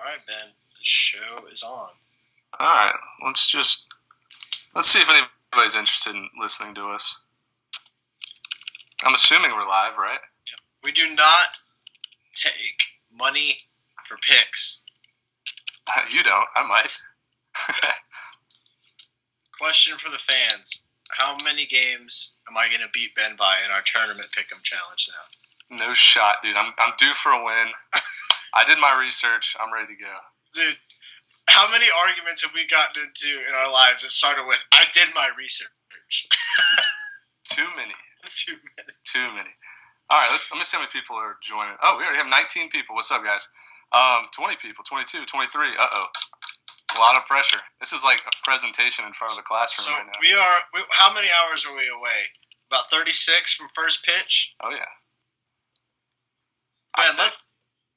right, Ben. The show is on. All right. Let's see if anybody's interested in listening to us. I'm assuming we're live, right? We do not take money for picks. You don't. I might. Question for the fans. How many games am I going to beat Ben by in our tournament pick'em challenge now? No shot, dude. I'm due for a win. I did my research. I'm ready to go. Dude, how many arguments have we gotten into in our lives that started with, I did my research? Too many. Too many. All right, let me see how many people are joining. Oh, we already have 19 people. What's up, guys? 20 people, 22, 23. Uh-oh. A lot of pressure. This is like a presentation in front of the classroom right now. How many hours are we away? About 36 from first pitch? Oh, yeah. Ben,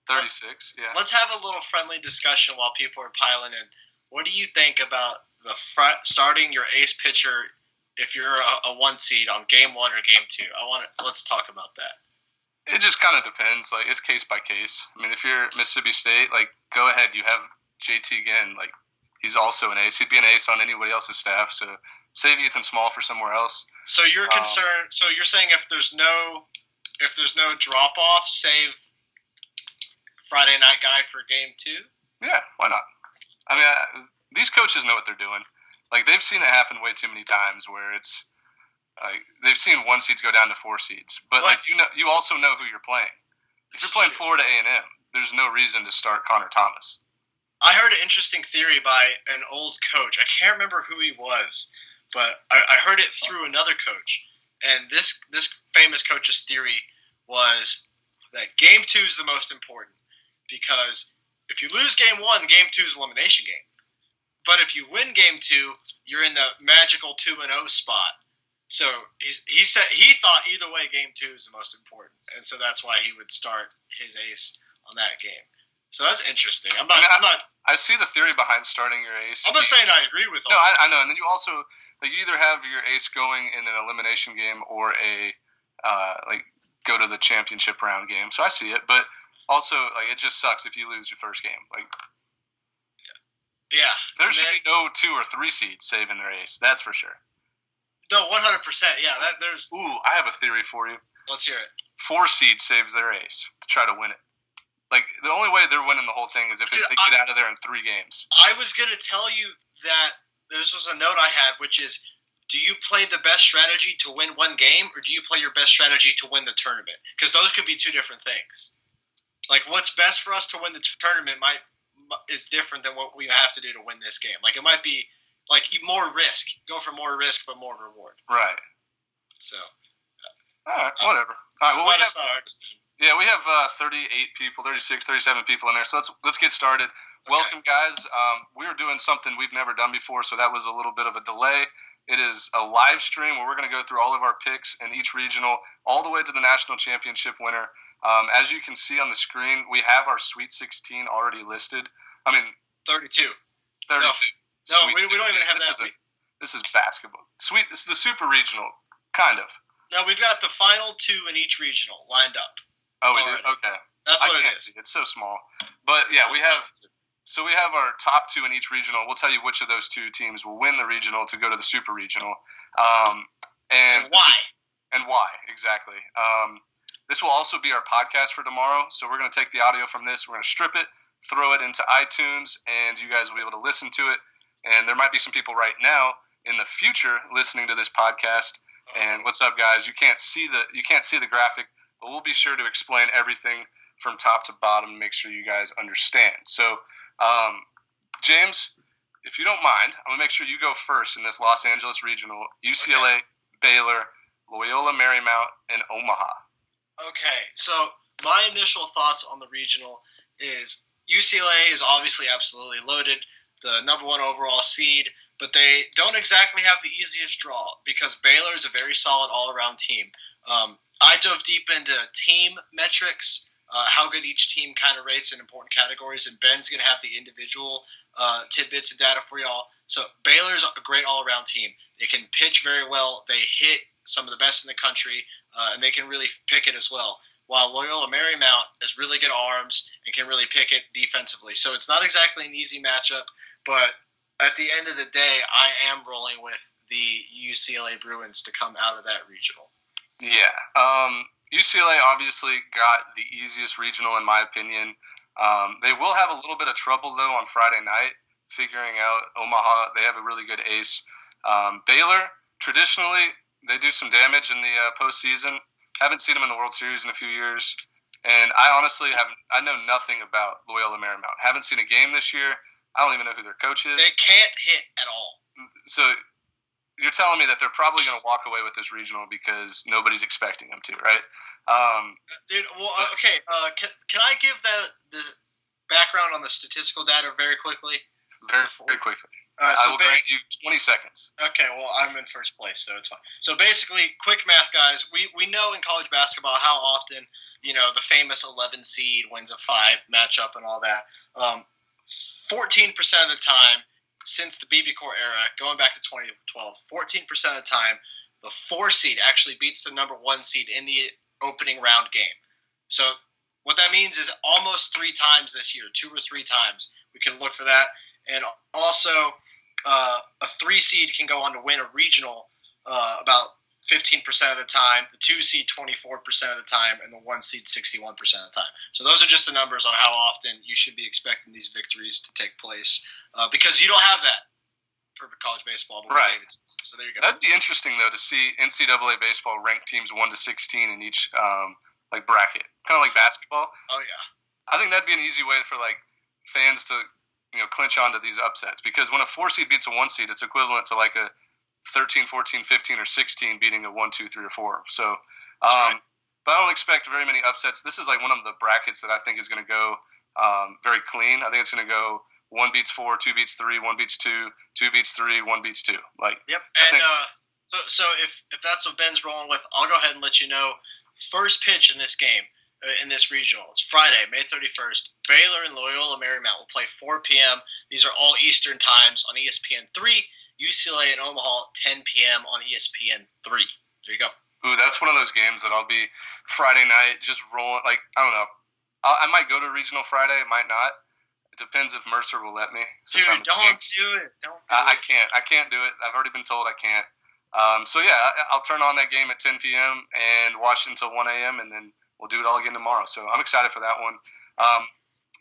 36, yeah. Let's have a little friendly discussion while people are piling in. What do you think about starting your ace pitcher if you're a one seed on game 1 or game 2? Let's talk about that. It just kind of depends. Like, it's case by case. I mean, if you're Mississippi State, like, go ahead. You have JT Ginn. Like, he's also an ace. He'd be an ace on anybody else's staff. So save Ethan Small for somewhere else. So you're concerned. So you're saying if there's no drop off, save Friday night guy for game 2? Yeah, why not? I mean, these coaches know what they're doing. Like, they've seen it happen way too many times where it's like they've seen 1 seeds go down to 4 seeds. But like you also know who you're playing. If you're playing Florida A&M, there's no reason to start Connor Thomas. I heard an interesting theory by an old coach. I can't remember who he was, but I heard it through another coach. And this famous coach's theory was that game 2 is the most important because if you lose game 1, game 2 is elimination game. But if you win game 2, you're in the magical 2-0 spot. So he thought either way game 2 is the most important, and so that's why he would start his ace on that game. So that's interesting. I see the theory behind starting your ace. I'm not saying I agree with all. No, I know. And then you also you either have your ace going in an elimination game or a go to the championship round game. So I see it, but also it just sucks if you lose your first game. Yeah. There should be no 2 or 3 seeds saving their ace. That's for sure. No, 100%. Yeah, there's. Ooh, I have a theory for you. Let's hear it. 4 seed saves their ace to try to win it. Like, the only way they're winning the whole thing is if they get out of there in 3 games. I was going to tell you that this was a note I had, which is, do you play the best strategy to win 1 game, or do you play your best strategy to win the tournament? Because those could be 2 different things. Like, what's best for us to win the tournament is different than what we have to do to win this game. Like, it might be like more risk. Go for more risk, but more reward. Right. So. All right, whatever. All right, well, we have 38 people, 36, 37 people in there, so let's get started. Okay. Welcome, guys. We are doing something we've never done before, so that was a little bit of a delay. It is a live stream where we're going to go through all of our picks in each regional, all the way to the national championship winner. As you can see on the screen, we have our Sweet 16 already listed. 32. 32. No, we don't even have that. This is basketball. This is the super regional, kind of. No, we've got the final 2 in each regional lined up. Oh, we do? Okay. That's what it is. It's so small. But, yeah, we have our top 2 in each regional. We'll tell you which of those 2 teams will win the regional to go to the super regional. And why. And why, exactly. This will also be our podcast for tomorrow. So we're going to take the audio from this. We're going to strip it, throw it into iTunes, and you guys will be able to listen to it. And there might be some people right now in the future listening to this podcast. And what's up, guys? You can't see the graphic, but we'll be sure to explain everything from top to bottom and make sure you guys understand. So, James, if you don't mind, I'm gonna make sure you go first in this Los Angeles regional. UCLA, okay. Baylor, Loyola Marymount, and Omaha. Okay, so my initial thoughts on the regional is UCLA is obviously absolutely loaded. The number 1 overall seed, but they don't exactly have the easiest draw because Baylor is a very solid all-around team. I dove deep into team metrics, how good each team kind of rates in important categories, and Ben's going to have the individual tidbits and data for y'all. So Baylor's a great all-around team. They can pitch very well. They hit some of the best in the country, and they can really pick it as well. while Loyola Marymount has really good arms and can really pick it defensively. So it's not exactly an easy matchup, but at the end of the day, I am rolling with the UCLA Bruins to come out of that regional. Yeah. UCLA obviously got the easiest regional in my opinion. They will have a little bit of trouble, though, on Friday night figuring out Omaha. They have a really good ace. Baylor, traditionally, they do some damage in the postseason. Haven't seen them in the World Series in a few years. And I honestly I know nothing about Loyola Marymount. Haven't seen a game this year. I don't even know who their coach is. They can't hit at all. So you're telling me that they're probably going to walk away with this regional because nobody's expecting them to, right? Dude, well, okay. Can I give the background on the statistical data very quickly? Very quickly. I will grant you 20 seconds. Okay, well, I'm in first place, so it's fine. So basically, quick math, guys. We know in college basketball how often, the famous 11 seed wins a 5 matchup and all that. 14% of the time, since the BB Core era, going back to 2012, 14% of the time, the 4 seed actually beats the number 1 seed in the opening round game. So what that means is almost 3 times this year, 2 or 3 times. We can look for that. And also, a 3 seed can go on to win a regional about 15% of the time, the 2 seed 24% of the time, and the 1 seed 61% of the time. So those are just the numbers on how often you should be expecting these victories to take place, because you don't have that for college baseball. But right. So there you go. That'd be interesting, though, to see NCAA baseball rank teams 1 to 16 in each bracket, kind of like basketball. Oh yeah. I think that'd be an easy way for fans to clinch onto these upsets, because when a 4 seed beats a 1 seed, it's equivalent to like a 13, 14, 15, or 16 beating a 1, 2, 3, or 4. So, right. But I don't expect very many upsets. This is like one of the brackets that I think is going to go very clean. I think it's going to go 1 beats 4, 2 beats 3, 1 beats 2, 2 beats 3, 1 beats 2. Yep. And so if that's what Ben's rolling with, I'll go ahead and let you know. First pitch in this game, in this regional, it's Friday, May 31st. Baylor and Loyola Marymount will play 4 p.m. These are all Eastern times on ESPN 3. UCLA and Omaha, 10 p.m. on ESPN 3. There you go. Ooh, that's one of those games that I'll be Friday night just rolling. I don't know. I might go to regional Friday. I might not. It depends if Mercer will let me. Dude, don't do it. I can't. I can't do it. I've already been told I can't. So, yeah, I'll turn on that game at 10 p.m. and watch it until 1 a.m., and then we'll do it all again tomorrow. So I'm excited for that one.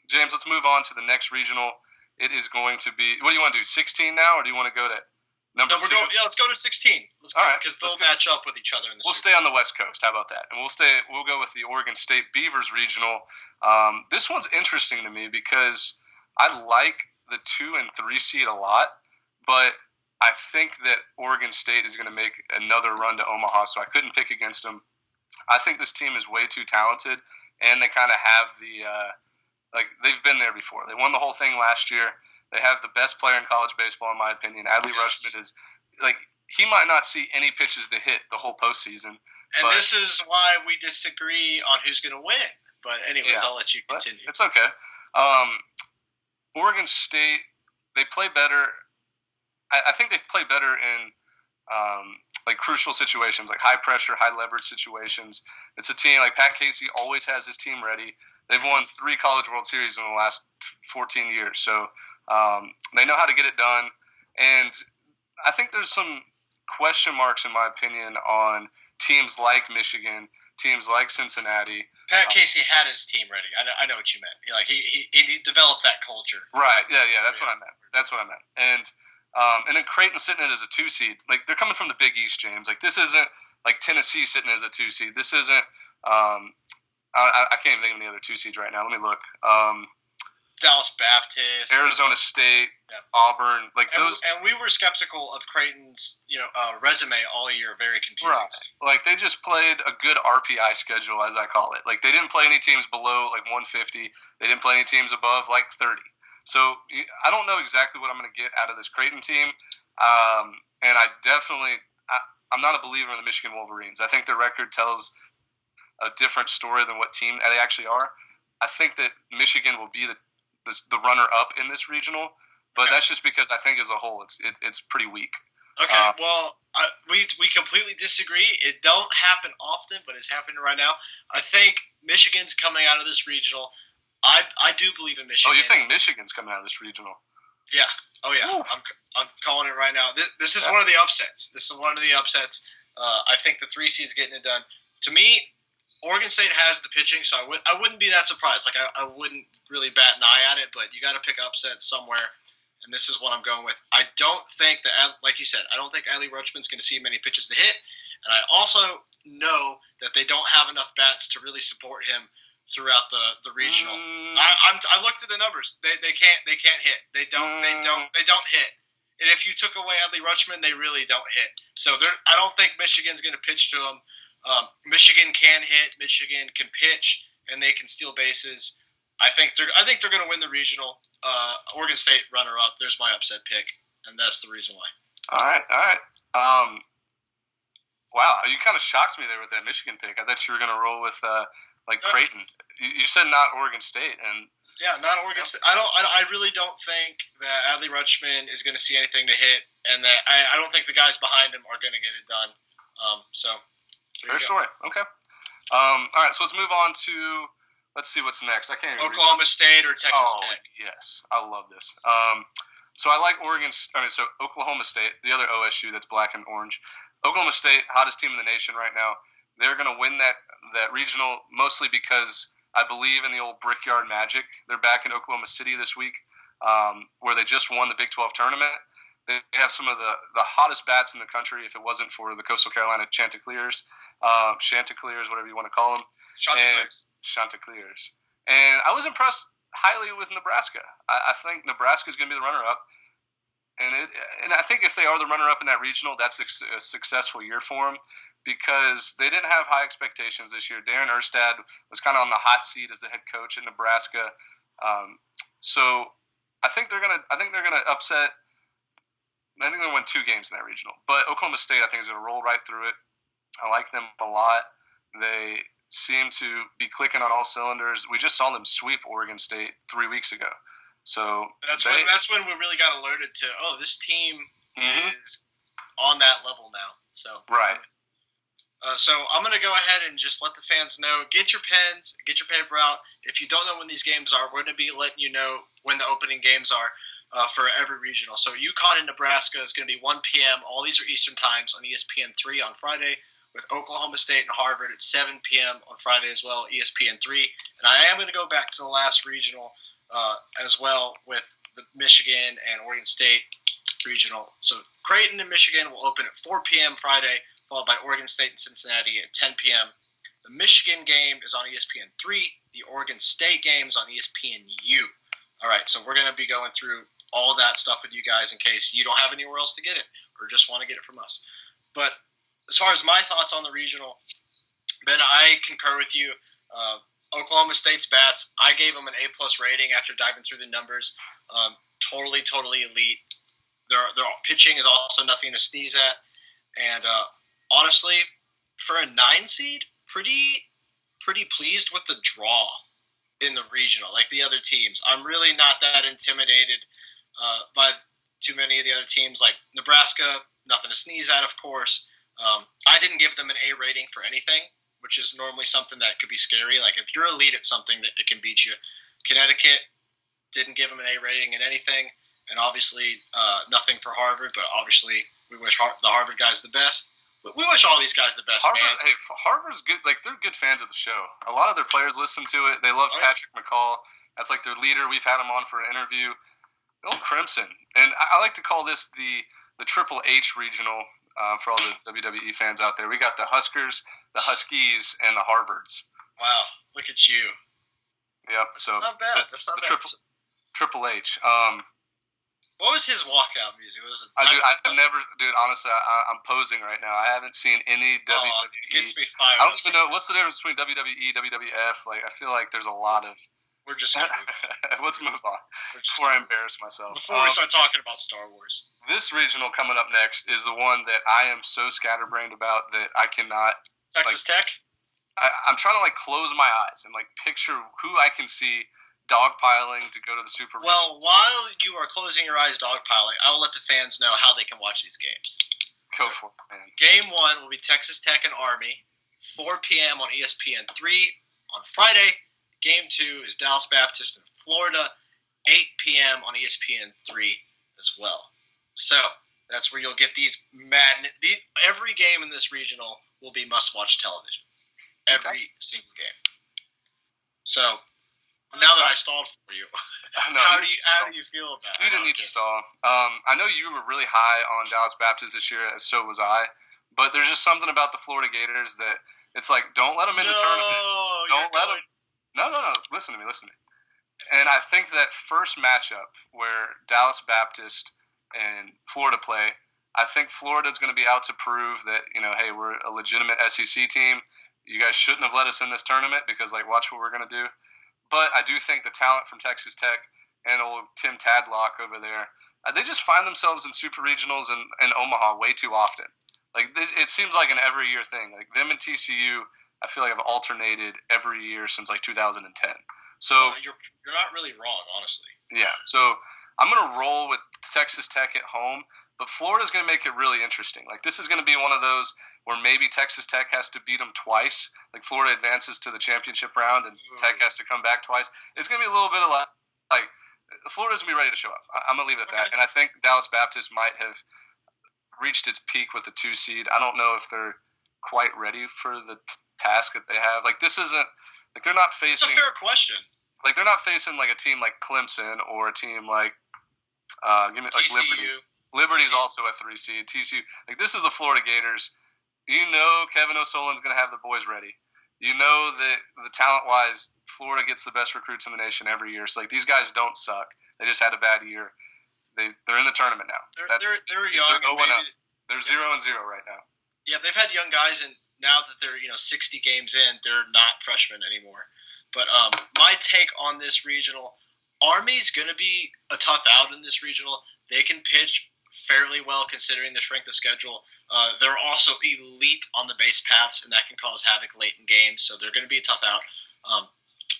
James, let's move on to the next regional. It is going to be – what do you want to do, 16 now, or do you want to go to number 2? Let's go to 16. All right. Because they'll match up with each other in this We'll stay on the West Coast. How about that? And we'll go with the Oregon State Beavers regional. This one's interesting to me because I like the 2 and 3 seed a lot, but I think that Oregon State is going to make another run to Omaha, so I couldn't pick against them. I think this team is way too talented, and they kind of have the they've been there before. They won the whole thing last year. They have the best player in college baseball, in my opinion. Adley Rutschman is he might not see any pitches to hit the whole postseason. And this is why we disagree on who's going to win. But anyways, yeah, I'll let you continue. It's okay. Oregon State, they play better. I think they play better in crucial situations, like high pressure, high leverage situations. It's a team like Pat Casey always has his team ready. They've won 3 College World Series in the last 14 years, so they know how to get it done. And I think there's some question marks, in my opinion, on teams like Michigan, teams like Cincinnati. Pat Casey had his team ready. I know what you meant. He developed that culture. Right. Yeah. That's what I meant. And then Creighton sitting as a 2 seed. They're coming from the Big East, James. This isn't like Tennessee sitting as a 2 seed. This isn't. I can't even think of any other 2 seeds right now. Let me look. Dallas Baptist, Arizona State, Auburn, those. And we were skeptical of Creighton's, resume all year. Very confusing. Right. They just played a good RPI schedule, as I call it. They didn't play any teams below 150. They didn't play any teams above 30. So I don't know exactly what I'm going to get out of this Creighton team. And I'm not a believer in the Michigan Wolverines. I think their record tells a different story than what team they actually are. I think that Michigan will be the runner-up in this regional, but that's just because I think as a whole it's pretty weak. Okay, well, we completely disagree. It don't happen often, but it's happening right now. I think Michigan's coming out of this regional. I do believe in Michigan. Oh, you're saying Michigan's coming out of this regional? Yeah. Oh, yeah. Ooh. I'm calling it right now. This is one of the upsets. This is one of the upsets. I think the 3 seed's getting it done. To me, Oregon State has the pitching, so I wouldn't be that surprised. Like I wouldn't really bat an eye at it, but you got to pick upsets somewhere. And this is what I'm going with. I don't think that, like you said, I don't think Adley Rutschman's going to see many pitches to hit. And I also know that they don't have enough bats to really support him throughout the regional. I looked at the numbers. They can't hit. They don't hit. And if you took away Adley Rutschman, they really don't hit. So I don't think Michigan's going to pitch to them. Michigan can hit. Michigan can pitch, and they can steal bases. I think they're going to win the regional. Oregon State runner-up. There's my upset pick, and that's the reason why. All right. Wow, you kind of shocked me there with that Michigan pick. I thought you were going to roll with Creighton. You said not Oregon State, and yeah, not Oregon State. I really don't think that Adley Rutschman is going to see anything to hit, and that I don't think the guys behind him are going to get it done. Fair story. Okay. All right, so let's move on to. Let's see what's next. I can't even Oklahoma State or Texas Tech. Yes, I love this. So I like Oklahoma State, the other OSU that's black and orange. Oklahoma State, hottest team in the nation right now. They're going to win that regional mostly because I believe in the old Brickyard Magic. They're back in Oklahoma City this week, where they just won the Big 12 tournament. They have some of the hottest bats in the country. If it wasn't for the Coastal Carolina Chanticleers, whatever you want to call them. Chanticleers. And I was impressed highly with Nebraska. I think Nebraska is going to be the runner-up. And I think if they are the runner-up in that regional, that's a successful year for them because they didn't have high expectations this year. Darren Erstad was kind of on the hot seat as the head coach in Nebraska. So I think they're gonna upset. I think they're going to win 2 games in that regional. But Oklahoma State, I think, is going to roll right through it. I like them a lot. They seem to be clicking on all cylinders. We just saw them sweep Oregon State 3 weeks ago. So that's when we really got alerted to, this team is on that level now. So right. So I'm going to go ahead and just let the fans know, get your pens, get your paper out. If you don't know when these games are, we're going to be letting you know when the opening games are for every regional. So UConn and Nebraska is going to be 1 p.m. All these are Eastern times on ESPN3 on Friday, with Oklahoma State and Harvard at 7 p.m. on Friday as well, ESPN3. And I am going to go back to the last regional as well with the Michigan and Oregon State regional. So Creighton and Michigan will open at 4 p.m. Friday, followed by Oregon State and Cincinnati at 10 p.m. The Michigan game is on ESPN3. The Oregon State game is on ESPNU. All right, so we're going to be going through all that stuff with you guys in case you don't have anywhere else to get it or just want to get it from us. But as far as my thoughts on the regional, Ben, I concur with you. Oklahoma State's bats, I gave them an A+ rating after diving through the numbers. Totally elite. Their pitching is also nothing to sneeze at. And honestly, for a 9 seed, pretty pleased with the draw in the regional, like the other teams. I'm really not that intimidated by too many of the other teams. Like Nebraska, nothing to sneeze at, of course. I didn't give them an A rating for anything, which is normally something that could be scary. Like if you're elite at something, that it can beat you. Connecticut didn't give them an A rating in anything, and obviously nothing for Harvard. But obviously, we wish the Harvard guys the best. We wish all these guys the best, Harvard, man. Hey, Harvard's good. Like they're good fans of the show. A lot of their players listen to it. They love Patrick McCall. That's like their leader. We've had him on for an interview. Old Crimson, and I like to call this the Triple H regional. For all the WWE fans out there, we got the Huskers, the Huskies, and the Harvards. Wow, look at you. Yep. So not bad. That's not bad. Triple H. What was his walkout music? Honestly, I'm posing right now. I haven't seen any WWE. It gets me fired. I don't even know what's the difference between WWE, WWF. Like, I feel like there's a lot of. We're just gonna let's move on before I embarrass myself. Before we start talking about Star Wars. This regional coming up next is the one that I am so scatterbrained about that I cannot. Texas Tech. I'm trying to close my eyes and picture who I can see dogpiling to go to the Super Bowl? Well, while you are closing your eyes dogpiling, I will let the fans know how they can watch these games. Go for it, man. Game 1 will be Texas Tech and Army, 4 p.m. on ESPN 3 on Friday. Game 2 is Dallas Baptist in Florida, 8 p.m. on ESPN 3 as well. So that's where you'll get these every game in this regional will be must-watch television. Every single game. So now that I stalled for you, how do you feel about it? You didn't need to stall. I know you were really high on Dallas Baptist this year, as so was I. But there's just something about the Florida Gators that it's like, don't let them in the tournament. Don't let them. No. Listen to me. And I think that first matchup where Dallas Baptist and Florida play, I think Florida's going to be out to prove that, hey, we're a legitimate SEC team. You guys shouldn't have let us in this tournament because, watch what we're going to do. But I do think the talent from Texas Tech and old Tim Tadlock over there, they just find themselves in super regionals in Omaha way too often. It seems like an every year thing. Like them and TCU, I feel like have alternated every year since 2010. So you're not really wrong, honestly. Yeah. So I'm gonna roll with Texas Tech at home, but Florida's gonna make it really interesting. This is gonna be one of those where maybe Texas Tech has to beat them twice. Florida advances to the championship round and Tech has to come back twice. It's gonna be a little bit of Florida's gonna be ready to show up. I'm gonna leave it at that. And I think Dallas Baptist might have reached its peak with the 2 seed. I don't know if they're quite ready for the task that they have. This isn't they're not facing. It's a fair question. They're not facing a team like Clemson or a team like Liberty. Liberty's also a 3 seed. TCU. This is the Florida Gators. Kevin O'Sullivan's going to have the boys ready. That the talent-wise, Florida gets the best recruits in the nation every year. So these guys don't suck. They just had a bad year. They're in the tournament now. They're young. They're 0-0 right now. Yeah, they've had young guys, and now that they're 60 games in, they're not freshmen anymore. But my take on this regional, Army's going to be a tough out in this regional. They can pitch fairly well considering the strength of schedule. They're also elite on the base paths, and that can cause havoc late in games. So they're going to be a tough out.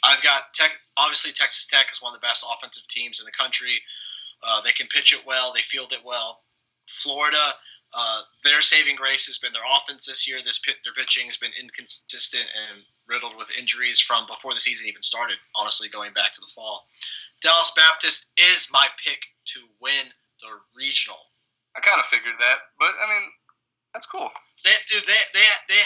I've got Tech. Obviously, Texas Tech is one of the best offensive teams in the country. They can pitch it well. They field it well. Florida, their saving grace has been their offense this year. Their pitching has been inconsistent and riddled with injuries from before the season even started, honestly, going back to the fall. Dallas Baptist is my pick to win the regional. I kind of figured that, but, that's cool. They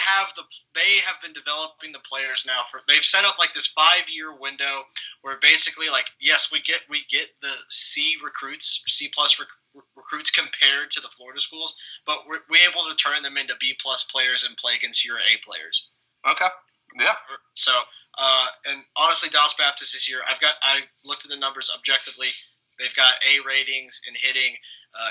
have been developing the players now they've set up this 5-year window where basically yes, we get the C recruits, C plus recruits compared to the Florida schools, but we're able to turn them into B plus players and play against your A players. Okay. Yeah. So and honestly, Dallas Baptist this year, I looked at the numbers objectively. They've got A ratings in hitting,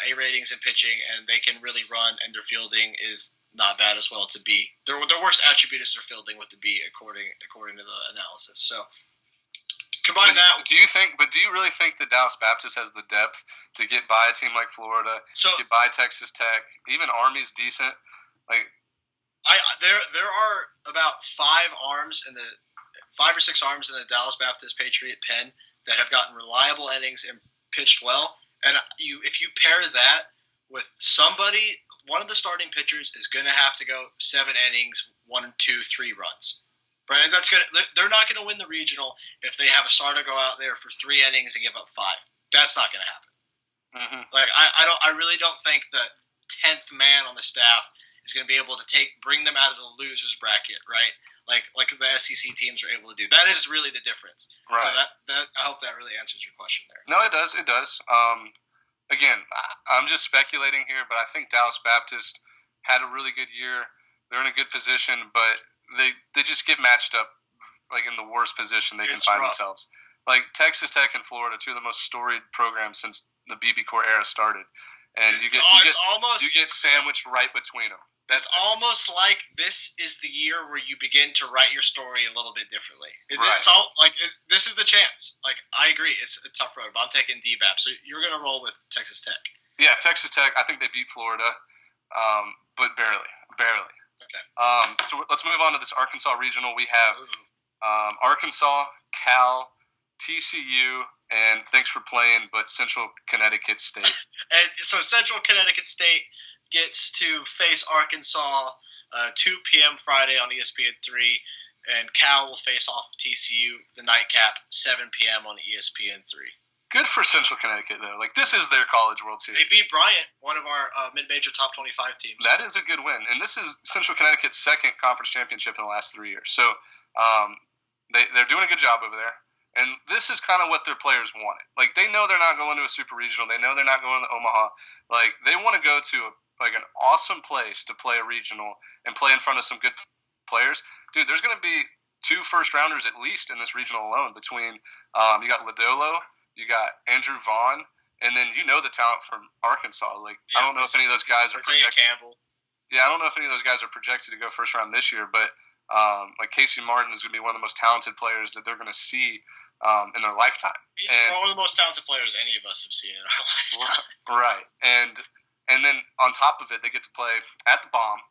A ratings in pitching, and they can really run, and their fielding is not bad as well to B. Their worst attribute is their fielding with the B, according to the analysis. So combine that. Do you really think that Dallas Baptist has the depth to get by a team like Florida, get by Texas Tech, even Army's decent? There are about 5 or 6 arms in the Dallas Baptist Patriot pen that have gotten reliable innings and pitched well. And if you pair that with somebody, one of the starting pitchers is going to have to go 7 innings, 1, 2, 3 runs. Right? They're not going to win the regional if they have a starter go out there for 3 innings and give up 5. That's not going to happen. Mm-hmm. I really don't think the 10th man on the staff is going to be able to bring them out of the losers bracket, right? Like the SEC teams are able to do. That is really the difference. Right. So I hope that really answers your question there. No, it does. It does. Again, I'm just speculating here, but I think Dallas Baptist had a really good year. They're in a good position, but they just get matched up in the worst position they can find themselves. Texas Tech and Florida, 2 of the most storied programs since the BB Core era started, and you get sandwiched right between them. It's almost like this is the year where you begin to write your story a little bit differently. Right. It's all this is the chance. I agree, it's a tough road, but I'm taking DBAP. So you're gonna roll with Texas Tech. Yeah, Texas Tech. I think they beat Florida, but barely. Okay. So let's move on to this Arkansas regional. We have Arkansas, Cal, TCU, and thanks for playing, but Central Connecticut State. And so Central Connecticut State gets to face Arkansas 2 p.m. Friday on ESPN3, and Cal will face off TCU, the nightcap, 7 p.m. on ESPN3. Good for Central Connecticut, though. Like, this is their College World Series. They beat Bryant, one of our mid-major top 25 teams. That is a good win. And this is Central Connecticut's second conference championship in the last 3 years. So they're doing a good job over there. And this is kind of what their players wanted. Like, they know they're not going to a super regional. They know they're not going to Omaha. Like, they want to go to an awesome place to play a regional and play in front of some good players. Dude, there's going to be 2 first-rounders at least in this regional alone between you got Lodolo, you got Andrew Vaughn, and then you know the talent from Arkansas. Like, yeah, I don't know if any of those guys are projected. Campbell. Yeah, I don't know if any of those guys are projected to go first round this year, but like Casey Martin is going to be one of the most talented players that they're going to see in their lifetime. He's one of the most talented players any of us have seen in our lifetime. Right, and then on top of it, they get to play at the Bomb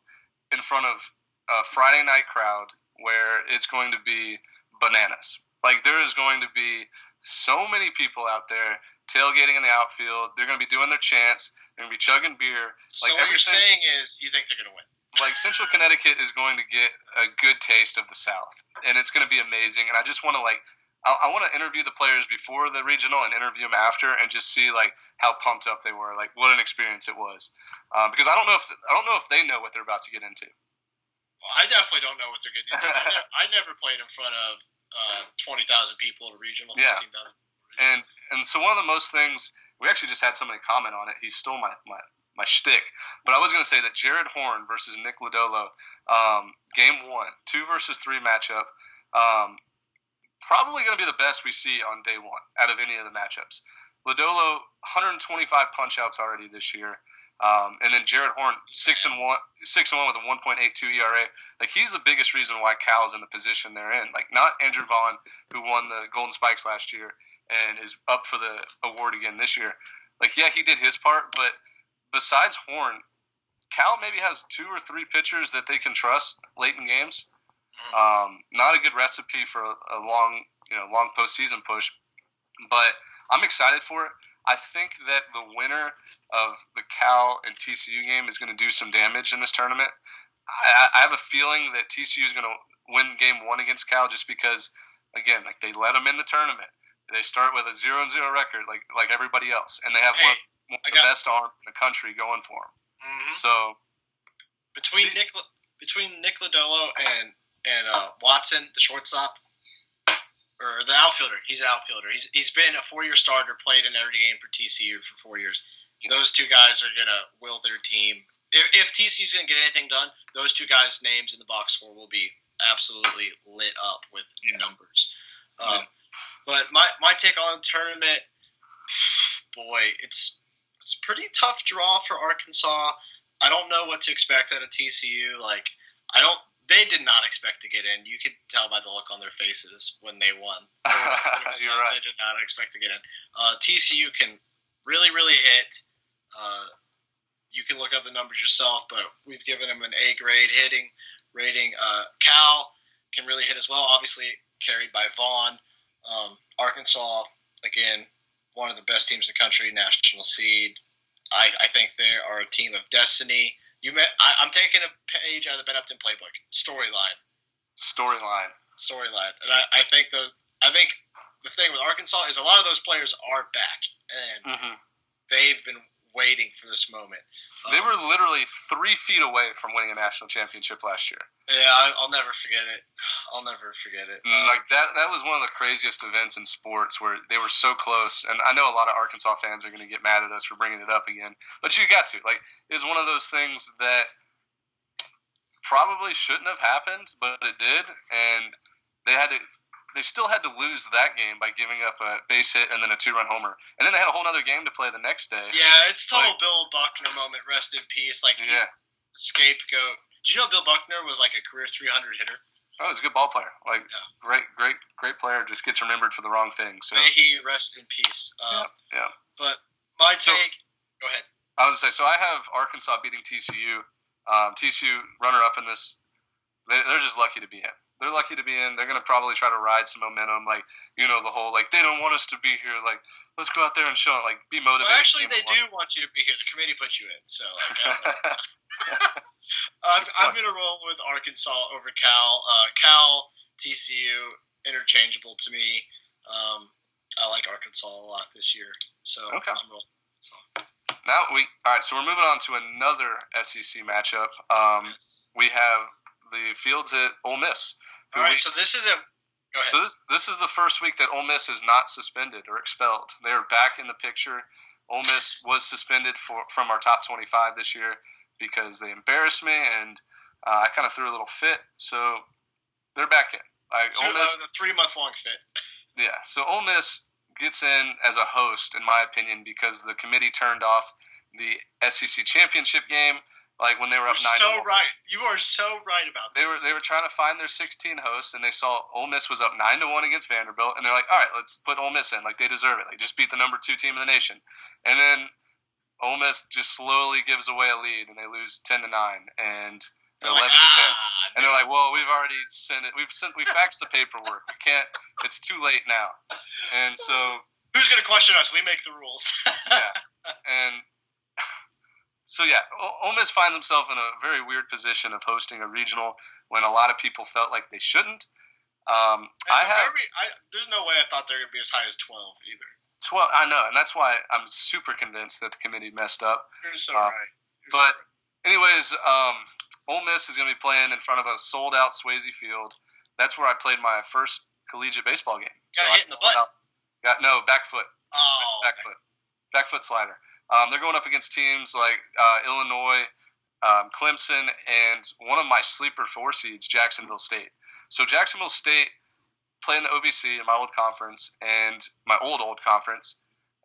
in front of a Friday night crowd where it's going to be bananas. Like, there is going to be so many people out there tailgating in the outfield. They're going to be doing their chants. They're going to be chugging beer. So what you're saying is you think they're going to win. Like, Central Connecticut is going to get a good taste of the South, and it's going to be amazing. And I just want to, I want to interview the players before the regional and interview them after, and just see how pumped up they were, what an experience it was. Because I don't know if they know what they're about to get into. Well, I definitely don't know what they're getting into. I never played in front of 20,000 people at a regional, 15,000. And so one of the most things, we actually just had somebody comment on it. He stole my shtick. But I was going to say that Jared Horn versus Nick Lodolo, game 1, 2 versus 3 matchup, probably going to be the best we see on day 1 out of any of the matchups. Lodolo, 125 punch-outs already this year. And then Jared Horn, 6-1 with a 1.82 ERA. Like, he's the biggest reason why Cal's in the position they're in. Like, not Andrew Vaughn, who won the Golden Spikes last year and is up for the award again this year. Like, yeah, he did his part, but besides Horn, Cal maybe has 2 or 3 pitchers that they can trust late in games. Not a good recipe for a long postseason push, but I'm excited for it. I think that the winner of the Cal and TCU game is going to do some damage in this tournament. I have a feeling that TCU is going to win game 1 against Cal just because, again, they let them in the tournament. They start with a 0-0 record like everybody else, and they have one of the best arms in the country going for them. Mm-hmm. So between Nick Lodolo and Watson, the shortstop, or the outfielder. He's an outfielder. He's been a 4-year starter, played in every game for TCU for 4 years. Those 2 guys are going to will their team. If TCU's going to get anything done, those 2 guys' names in the box score will be absolutely lit up with numbers. But my take on the tournament, boy, it's a pretty tough draw for Arkansas. I don't know what to expect out of TCU. They did not expect to get in. You could tell by the look on their faces when they won. You're right. They did not expect to get in. TCU can really, really hit. You can look up the numbers yourself, but we've given them an A-grade hitting rating. Cal can really hit as well, obviously carried by Vaughn. Arkansas, again, one of the best teams in the country, national seed. I think they are a team of destiny. I'm taking a page out of the Ben Upton playbook. Storyline. And I think the thing with Arkansas is a lot of those players are back, and they've been waiting for this moment. They were literally 3 feet away from winning a national championship last year. Yeah, I'll never forget it. That was one of the craziest events in sports where they were so close. And I know a lot of Arkansas fans are going to get mad at us for bringing it up again, but you got to. It's one of those things that probably shouldn't have happened, but it did, and they still had to lose that game by giving up a base hit and then a 2-run homer. And then they had a whole other game to play the next day. Yeah, it's total Bill Buckner moment. Rest in peace. He's the scapegoat. Did you know Bill Buckner was a career 300 hitter? Oh, he's a good ball player. Great player, just gets remembered for the wrong thing. So may he rest in peace. Yeah. But my take, go ahead. I was going to say, so I have Arkansas beating TCU. TCU runner-up in this. They're just lucky to be in. they're lucky to be in. They're going to probably try to ride some momentum, like, you know, the whole, like, they don't want us to be here. Like, let's go out there and show it. Like, be motivated. Well, actually, they do want you to be here. The committee put you in. So, I'm going to roll with Arkansas over Cal. Cal, TCU, interchangeable to me. I like Arkansas a lot this year. So, okay. I'm rolling. All right, so we're moving on to another SEC matchup. Yes. We have the Fields at Ole Miss. All right, so this is a. Go ahead. So this is the first week that Ole Miss is not suspended or expelled. They are back in the picture. Ole Miss was suspended from our top 25 this year because they embarrassed me, and I kind of threw a little fit. So they're back in. Ole Miss, the 3-month-long fit. Yeah, so Ole Miss gets in as a host, in my opinion, because the committee turned off the SEC championship game, like when they were up 9-1. So right, you are so right about this. They were trying to find their 16 hosts, and they saw Ole Miss was up 9-1 against Vanderbilt, and they're like, all right, let's put Ole Miss in, like they deserve it, like just beat the number 2 team in the nation, and then Ole Miss just slowly gives away a lead, and they lose 10-9, and 11-10, and they're like, well, we've already sent it, we faxed the paperwork, we can't, it's too late now, and so who's going to question us? We make the rules. Yeah, and. So, yeah, Ole Miss finds himself in a very weird position of hosting a regional when a lot of people felt like they shouldn't. There's no way I thought they were going to be as high as 12 either. 12, I know, and that's why I'm super convinced that the committee messed up. You're so right. But anyways, Ole Miss is going to be playing in front of a sold-out Swayze Field. That's where I played my first collegiate baseball game. Got hit in the butt? Back foot. Oh. Back foot slider. They're going up against teams like Illinois, Clemson, and one of my sleeper 4 seeds, Jacksonville State. So Jacksonville State play in the OVC in my old conference and my old conference,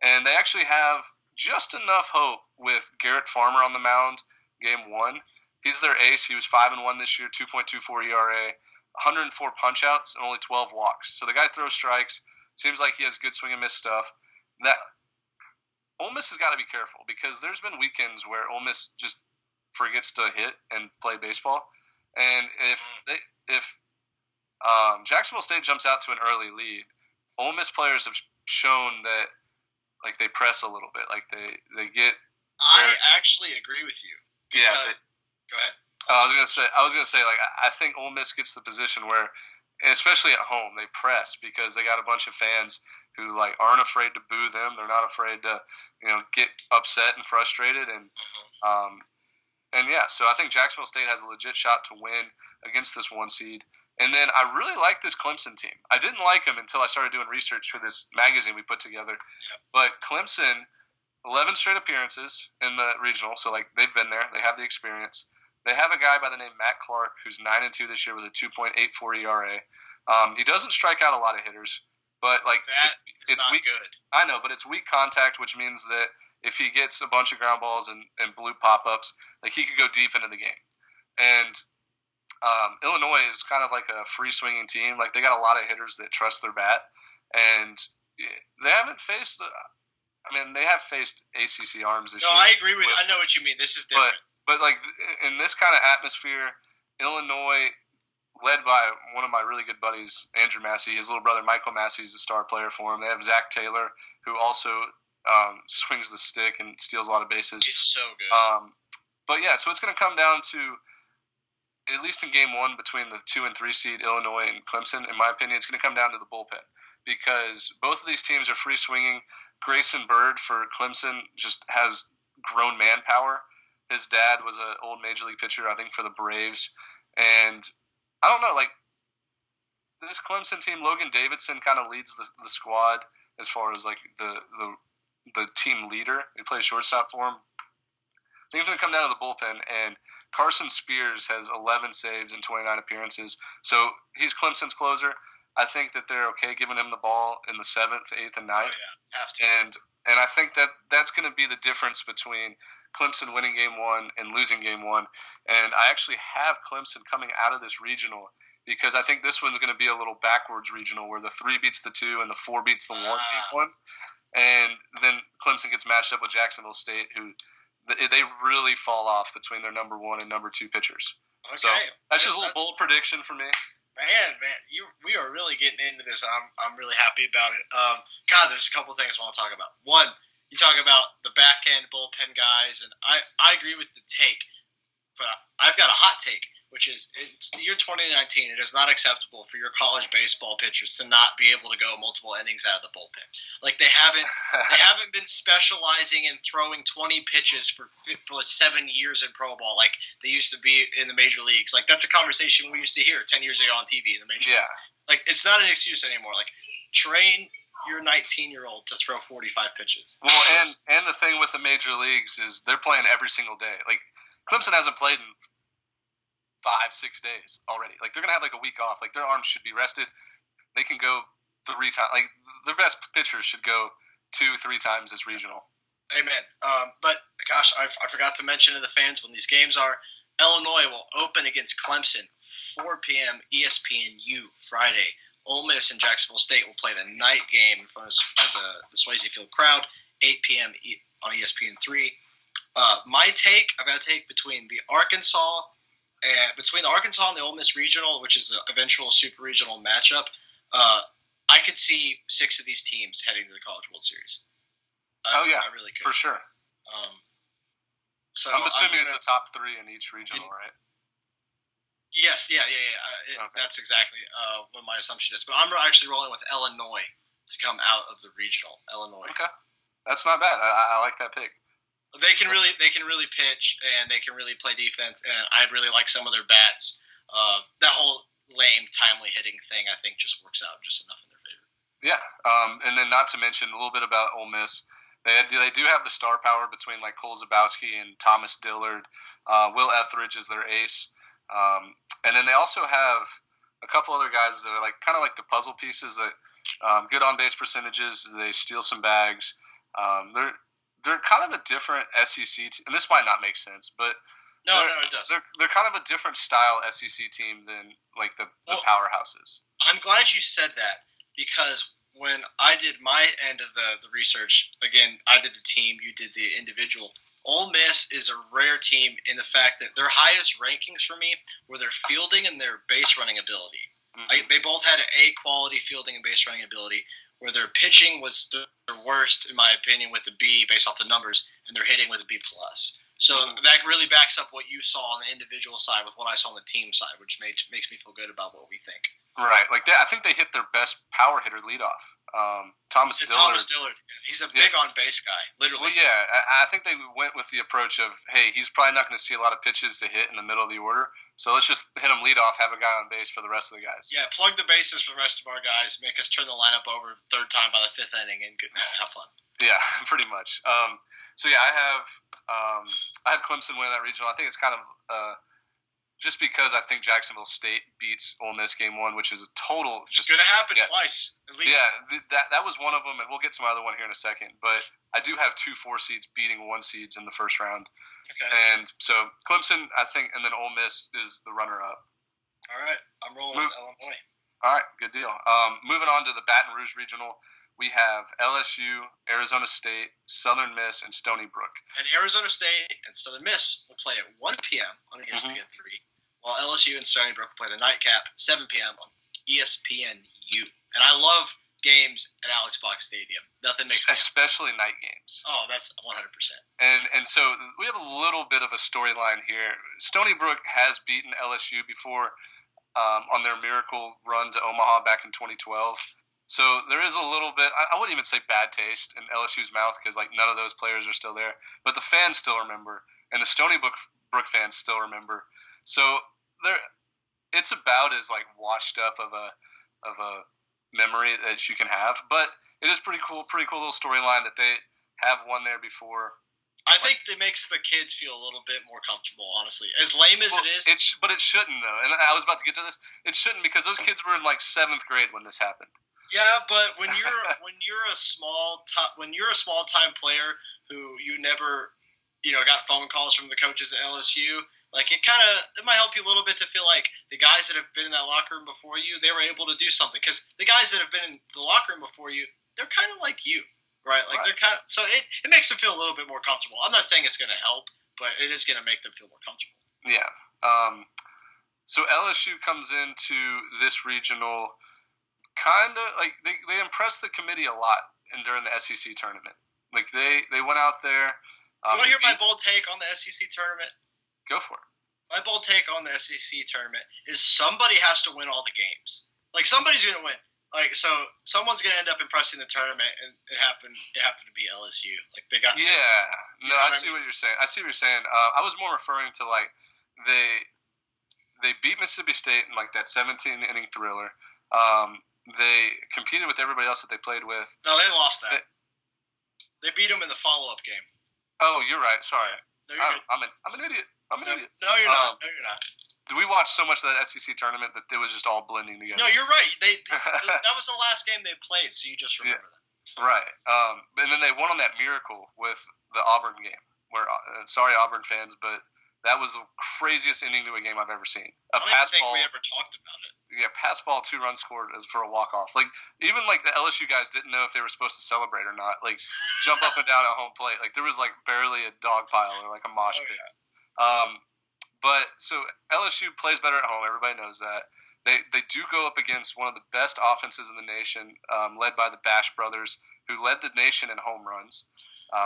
and they actually have just enough hope with Garrett Farmer on the mound game 1. He's their ace. He was 5-1 this year, 2.24 ERA, 104 punch-outs, and only 12 walks. So the guy throws strikes. Seems like he has good swing and miss stuff. Ole Miss has got to be careful because there's been weekends where Ole Miss just forgets to hit and play baseball, and if Jacksonville State jumps out to an early lead, Ole Miss players have shown that like they press a little bit, like they get. I actually agree with you. Yeah. Go ahead. I was gonna say like I think Ole Miss gets the position where, especially at home, they press because they got a bunch of fans who like aren't afraid to boo them. They're not afraid to, get upset and frustrated, and yeah. So I think Jacksonville State has a legit shot to win against this 1 seed. And then I really like this Clemson team. I didn't like them until I started doing research for this magazine we put together. Yeah. But Clemson, 11 straight appearances in the regional, so like they've been there. They have the experience. They have a guy by the name Matt Clark who's 9-2 this year with a 2.84 ERA. He doesn't strike out a lot of hitters. But like it's weak. Good. I know, but it's weak contact, which means that if he gets a bunch of ground balls and blue pop-ups, like he could go deep into the game. And Illinois is kind of like a free swinging team. Like they got a lot of hitters that trust their bat, and they haven't faced. They have faced ACC arms this year. No, I agree with you. I know what you mean. This is different. But like in this kind of atmosphere, Illinois, led by one of my really good buddies, Andrew Massey. His little brother, Michael Massey, is a star player for him. They have Zach Taylor, who also swings the stick and steals a lot of bases. He's so good. But, yeah, so it's going to come down to, at least in game 1 between the 2 and 3 seed, Illinois and Clemson, in my opinion, it's going to come down to the bullpen. Because both of these teams are free swinging. Grayson Bird for Clemson just has grown manpower. His dad was an old major league pitcher, I think, for the Braves. And I don't know, like, this Clemson team, Logan Davidson kind of leads the squad as far as, like, the team leader. He plays shortstop for him. I think it's going to come down to the bullpen, and Carson Spears has 11 saves in 29 appearances. So he's Clemson's closer. I think that they're okay giving him the ball in the 7th, 8th, and 9th. Oh, yeah, have to. And I think that's going to be the difference between Clemson winning game 1 and losing game 1. And I actually have Clemson coming out of this regional because I think this one's going to be a little backwards regional where the 3 beats the 2 and the 4 beats the 1 game 1. And then Clemson gets matched up with Jacksonville State, who they really fall off between their number 1 and number 2 pitchers. Okay. So that's just a little bold prediction for me. Man, we are really getting into this. I'm really happy about it. God, there's a couple things I want to talk about. One, you talk about the back end bullpen guys, and I agree with the take, but I've got a hot take, which is it's the year 2019. It is not acceptable for your college baseball pitchers to not be able to go multiple innings out of the bullpen. Like they haven't been specializing in throwing 20 pitches for 7 years in pro ball like they used to be in the major leagues. Like that's a conversation we used to hear 10 years ago on TV in the major leagues. Like it's not an excuse anymore. Like train your 19-year-old to throw 45 pitches. Well, and the thing with the major leagues is they're playing every single day. Like Clemson hasn't played in 5-6 days already. Like they're gonna have like a week off. Like their arms should be rested. They can go 3 times. Like their best pitchers should go 2-3 times this regional. Amen. But gosh, I forgot to mention to the fans when these games are. Illinois will open against Clemson, 4 p.m. ESPNU Friday. Ole Miss and Jacksonville State will play the night game in front of the Swayze Field crowd, 8 p.m. on ESPN3. I've got a take between the Arkansas and the Ole Miss regional, which is an eventual super regional matchup. I could see 6 of these teams heading to the College World Series. I really could. For sure. So I'm assuming it's the top 3 in each regional, right? Yes, yeah. That's exactly what my assumption is. But I'm actually rolling with Illinois to come out of the regional. Illinois. Okay, that's not bad. I like that pick. They can really pitch and they can really play defense. And I really like some of their bats. That whole lame timely hitting thing, I think, just works out just enough in their favor. Yeah, and then not to mention a little bit about Ole Miss. They do have the star power between like Cole Zabowski and Thomas Dillard. Will Etheridge is their ace. And then they also have a couple other guys that are like kind of like the puzzle pieces that good on base percentages. They steal some bags. They're kind of a different SEC team, and this might not make sense, but no, it does. They're kind of a different style SEC team than like the powerhouses. I'm glad you said that because when I did my end of the research, again, I did the team, you did the individual. Ole Miss is a rare team in the fact that their highest rankings for me were their fielding and their base running ability. Mm-hmm. They both had A quality fielding and base running ability, where their pitching was their worst, in my opinion, with the B based off the numbers, and their hitting with a B+. So that really backs up what you saw on the individual side with what I saw on the team side, which makes me feel good about what we think. Right, like that. I think they hit their best power hitter leadoff. Thomas Dillard. He's a big on base guy, literally. Well, yeah, I think they went with the approach of, hey, he's probably not going to see a lot of pitches to hit in the middle of the order, so let's just hit him leadoff, have a guy on base for the rest of the guys. Yeah, plug the bases for the rest of our guys, make us turn the lineup over the 3rd time by the 5th inning, and have fun. Yeah, pretty much. So yeah, I have Clemson winning that regional. I think it's kind of just because I think Jacksonville State beats Ole Miss game 1, which is a total. It's going to happen twice, at least. Yeah, that was one of them, and we'll get to my other one here in a second. But I do have 2 4 seeds beating 1 seeds in the first round. Okay. And so Clemson, I think, and then Ole Miss is the runner-up. All right, I'm rolling with Illinois. All right, good deal. Moving on to the Baton Rouge regional. We have LSU, Arizona State, Southern Miss, and Stony Brook. And Arizona State and Southern Miss will play at 1 p.m. on ESPN3, while LSU and Stony Brook will play the nightcap 7 p.m. on ESPNU. And I love games at Alex Box Stadium. Nothing makes me especially night games. Oh, that's 100%. And so we have a little bit of a storyline here. Stony Brook has beaten LSU before on their miracle run to Omaha back in 2012. So there is a little bit, I wouldn't even say bad taste in LSU's mouth because like none of those players are still there. But the fans still remember, and the Stony Brook fans still remember. So it's about as like washed up of a memory that you can have. But it is pretty cool little storyline that they have won there before. I think it makes the kids feel a little bit more comfortable, honestly. As lame as it is. But it shouldn't, though. And I was about to get to this. It shouldn't because those kids were in like 7th grade when this happened. Yeah, but when you're a small time player who you never, got phone calls from the coaches at LSU, like it might help you a little bit to feel like the guys that have been in that locker room before you, they were able to do something. Because the guys that have been in the locker room before you, they're kind of like you, right? Like they're kind of, so it makes them feel a little bit more comfortable. I'm not saying it's going to help, but it is going to make them feel more comfortable. Yeah. So LSU comes into this regional kind of like they impressed the committee a lot during the SEC tournament. Like they went out there. You want to hear my bold take on the SEC tournament? Go for it. My bold take on the SEC tournament is somebody has to win all the games. Like somebody's going to win. Like so, someone's going to end up impressing the tournament, and it happened to be LSU. Like they got. Yeah. No, I see what you're saying. I see what you're saying. I was more referring to like they beat Mississippi State in like that 17-inning thriller. They competed with everybody else that they played with. No, they lost that. They beat them in the follow-up game. Oh, you're right. Sorry. No, you're I'm an idiot. idiot. No, you're not. No, you're not. We watched so much of that SEC tournament that it was just all blending together. No, you're right. That was the last game they played, so you just remember that. So. Right. And then they won on that miracle with the Auburn game. Where sorry, Auburn fans, but that was the craziest ending to a game I've ever seen. I don't even think we ever talked about it. Yeah, pass ball, 2 runs scored as for a walk-off. Like, even, like, the LSU guys didn't know if they were supposed to celebrate or not. Like, jump up and down at home plate. Like, there was, like, barely a dog pile or, like, a mosh pit. Yeah. But, so, LSU plays better at home. Everybody knows that. They do go up against one of the best offenses in the nation, led by the Bash brothers, who led the nation in home runs.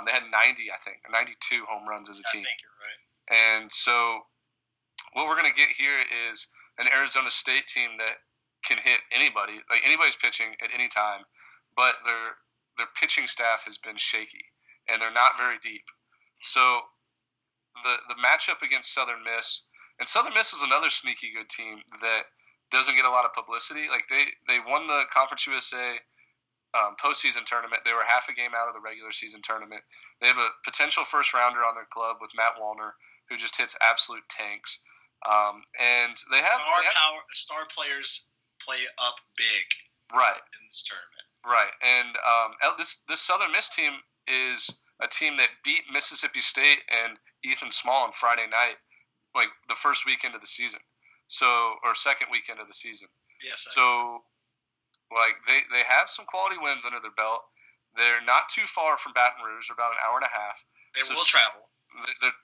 They had 90, I think, 92 home runs as a team. I think you're right. And so, what we're going to get here is an Arizona State team that can hit anybody, like anybody's pitching at any time, but their pitching staff has been shaky, and they're not very deep. So the matchup against Southern Miss, and Southern Miss is another sneaky good team that doesn't get a lot of publicity. Like they won the Conference USA postseason tournament. They were half a game out of the regular season tournament. They have a potential first rounder on their club with Matt Wallner, who just hits absolute tanks. And they have star players play up big, right, in this tournament, right. And this Southern Miss team is a team that beat Mississippi State and Ethan Small on Friday night, like the first weekend of the season, or second weekend of the season. Yes. So, like they have some quality wins under their belt. They're not too far from Baton Rouge. They're about an hour and a half. They will travel.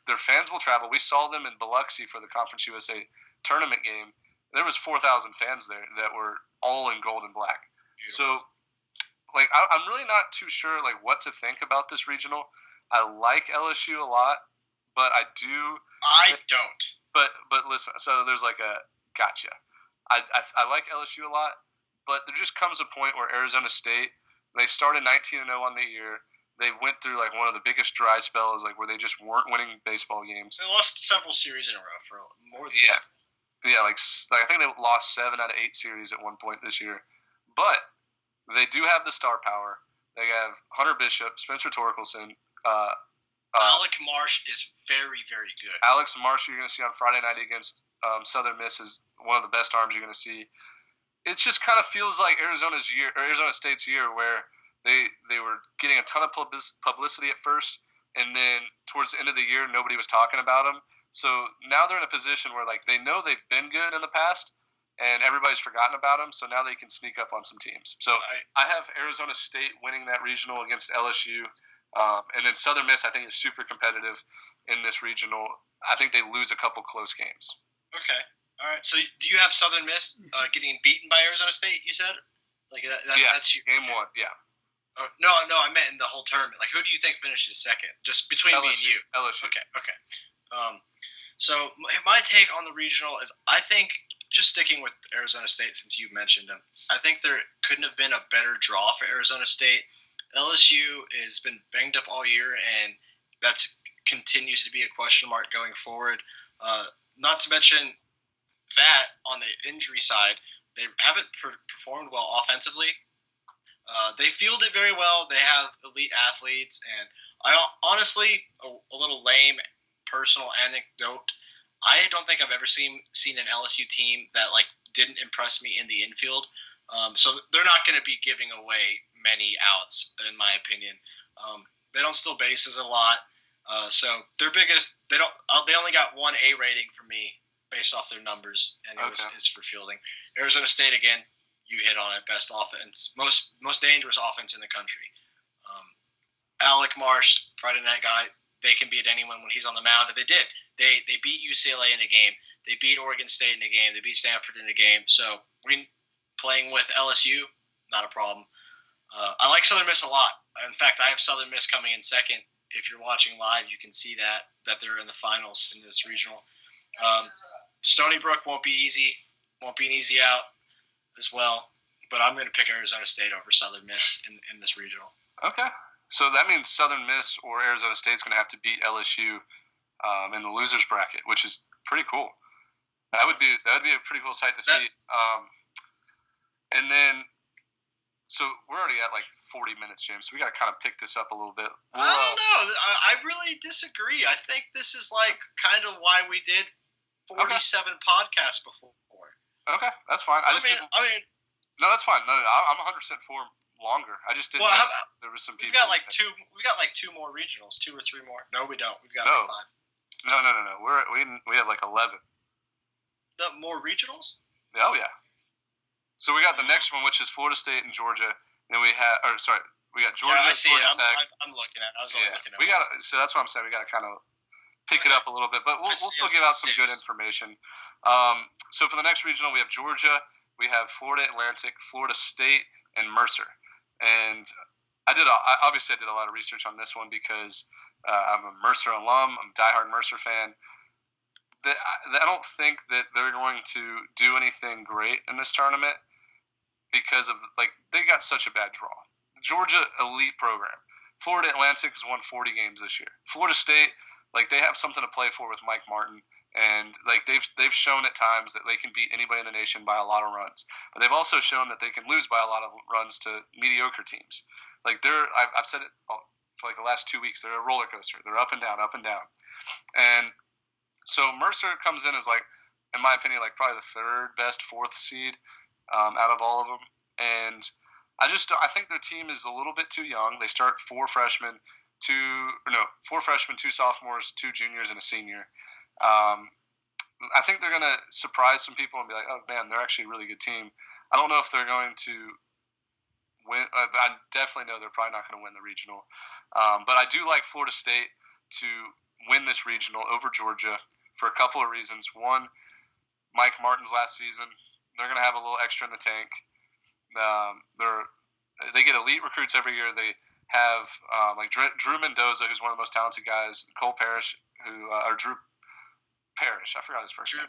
Their fans will travel. We saw them in Biloxi for the Conference USA tournament game. There was 4,000 fans there that were all in gold and black. Beautiful. So, like, I'm really not too sure, like, what to think about this regional. I like LSU a lot, but I don't. But listen, so there's like a gotcha. I like LSU a lot, but there just comes a point where Arizona State, they started 19-0 on the year. They went through like one of the biggest dry spells, like where they just weren't winning baseball games. They lost several series in a row for more than Yeah, like I think they lost 7 out of 8 series at one point this year. But they do have the star power. They have Hunter Bishop, Spencer Torkelson. Alec Marsh is very, very good. Alex Marsh, you're going to see on Friday night against Southern Miss, is one of the best arms you're going to see. It just kind of feels like Arizona State's year, where they were getting a ton of publicity at first, and then towards the end of the year, nobody was talking about them. So now they're in a position where like they know they've been good in the past, and everybody's forgotten about them. So now they can sneak up on some teams. So I have Arizona State winning that regional against LSU, and then Southern Miss I think is super competitive in this regional. I think they lose a couple close games. Okay, all right. So do you have Southern Miss getting beaten by Arizona State? You said like that's game one. Yeah. No, I meant in the whole tournament. Like, who do you think finishes second? Just between LSU, me and you. LSU. Okay. So my take on the regional is I think, just sticking with Arizona State since you mentioned them, I think there couldn't have been a better draw for Arizona State. LSU has been banged up all year, and that continues to be a question mark going forward. Not to mention that on the injury side, they haven't performed well offensively. They fielded very well. They have elite athletes, and I honestly, a little lame personal anecdote, I don't think I've ever seen an LSU team that like didn't impress me in the infield. So they're not going to be giving away many outs, in my opinion. They don't steal bases a lot. So their biggest, they only got 1 A rating from me based off their numbers, and it's for fielding. Arizona State, again, you hit on it, best offense, most dangerous offense in the country. Alec Marsh, Friday night guy, they can beat anyone when he's on the mound. If they did, they beat UCLA in a game. They beat Oregon State in a game. They beat Stanford in a game. So playing with LSU, not a problem. I like Southern Miss a lot. In fact, I have Southern Miss coming in second. If you're watching live, you can see that they're in the finals in this regional. Stony Brook won't be easy. Won't be an easy out as well. But I'm going to pick Arizona State over Southern Miss in this regional. Okay. So that means Southern Miss or Arizona State's going to have to beat LSU in the losers bracket, which is pretty cool. That would be a pretty cool sight to see. And then, so we're already at like 40 minutes, James. So we got to kind of pick this up a little bit. I don't know. I really disagree. I think this is like kind of why we did 47 podcasts before. Okay, that's fine. I mean, no, that's fine. No, I'm 100% for longer. I just didn't. Know there was some people. We got like two more regionals, 2 or 3 more. No, we don't. We've got like 5. No. We have like 11. More regionals? Oh yeah. So we got the next one, which is Florida State and Georgia. Then we got Georgia. Yeah, I see Georgia it. Tech. I'm looking at. I was only looking at. So that's what I'm saying. We got to kind of pick it up a little bit, but we'll still give out some good information. So for the next regional, we have Georgia. We have Florida Atlantic, Florida State, and Mercer. And I did a lot of research on this one because I'm a Mercer alum. I'm a diehard Mercer fan. I don't think that they're going to do anything great in this tournament because of they got such a bad draw. Georgia, elite program. Florida Atlantic has won 40 games this year. Florida State, they have something to play for with Mike Martin. And they've shown at times that they can beat anybody in the nation by a lot of runs, but they've also shown that they can lose by a lot of runs to mediocre teams. I've said it for the last 2 weeks. They're a roller coaster. They're up and down, and so Mercer comes in as in my opinion, probably the third best fourth seed out of all of them. And I think their team is a little bit too young. They start 4 freshmen, 2 sophomores, 2 juniors, and a senior. I think they're going to surprise some people and be like, oh, man, they're actually a really good team. I don't know if they're going to win. I definitely know they're probably not going to win the regional. But I do like Florida State to win this regional over Georgia for a couple of reasons. One, Mike Martin's last season. They're going to have a little extra in the tank. They get elite recruits every year. They have Drew Mendoza, who's one of the most talented guys, Cole Parrish, Drew Parrish, I forgot his first name.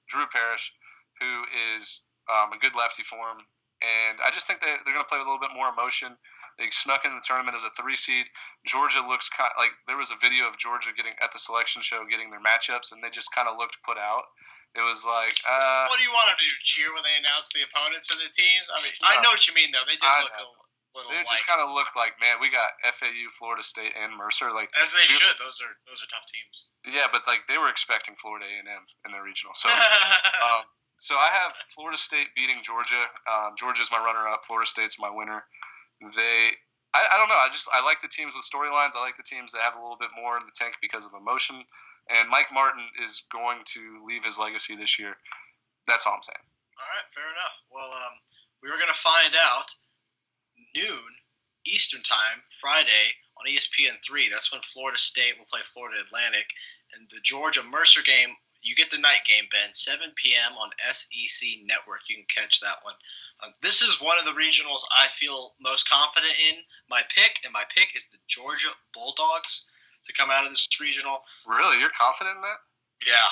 Drew Parrish, who is a good lefty for him. And I just think they're going to play with a little bit more emotion. They snuck in the tournament as a 3 seed. Georgia looks kind of there was a video of Georgia at the selection show getting their matchups, and they just kind of looked put out. It was what do you want them to do? Cheer when they announce the opponents of the teams? I mean, I know what you mean, though. They did look a little. They just kind of looked like, man, we got FAU, Florida State, and Mercer. As they should. Those are tough teams. Yeah, but they were expecting Florida A&M in their regional. So, so I have Florida State beating Georgia. Georgia's my runner-up. Florida State's my winner. I don't know. I like the teams with storylines. I like the teams that have a little bit more in the tank because of emotion. And Mike Martin is going to leave his legacy this year. That's all I'm saying. All right, fair enough. Well, we were going to find out noon Eastern Time, Friday, on ESPN3. That's when Florida State will play Florida Atlantic. And the Georgia Mercer game, you get the night game, Ben, 7 p.m. on SEC Network. You can catch that one. This is one of the regionals I feel most confident in. My pick is the Georgia Bulldogs to come out of this regional. Really? You're confident in that? Yeah.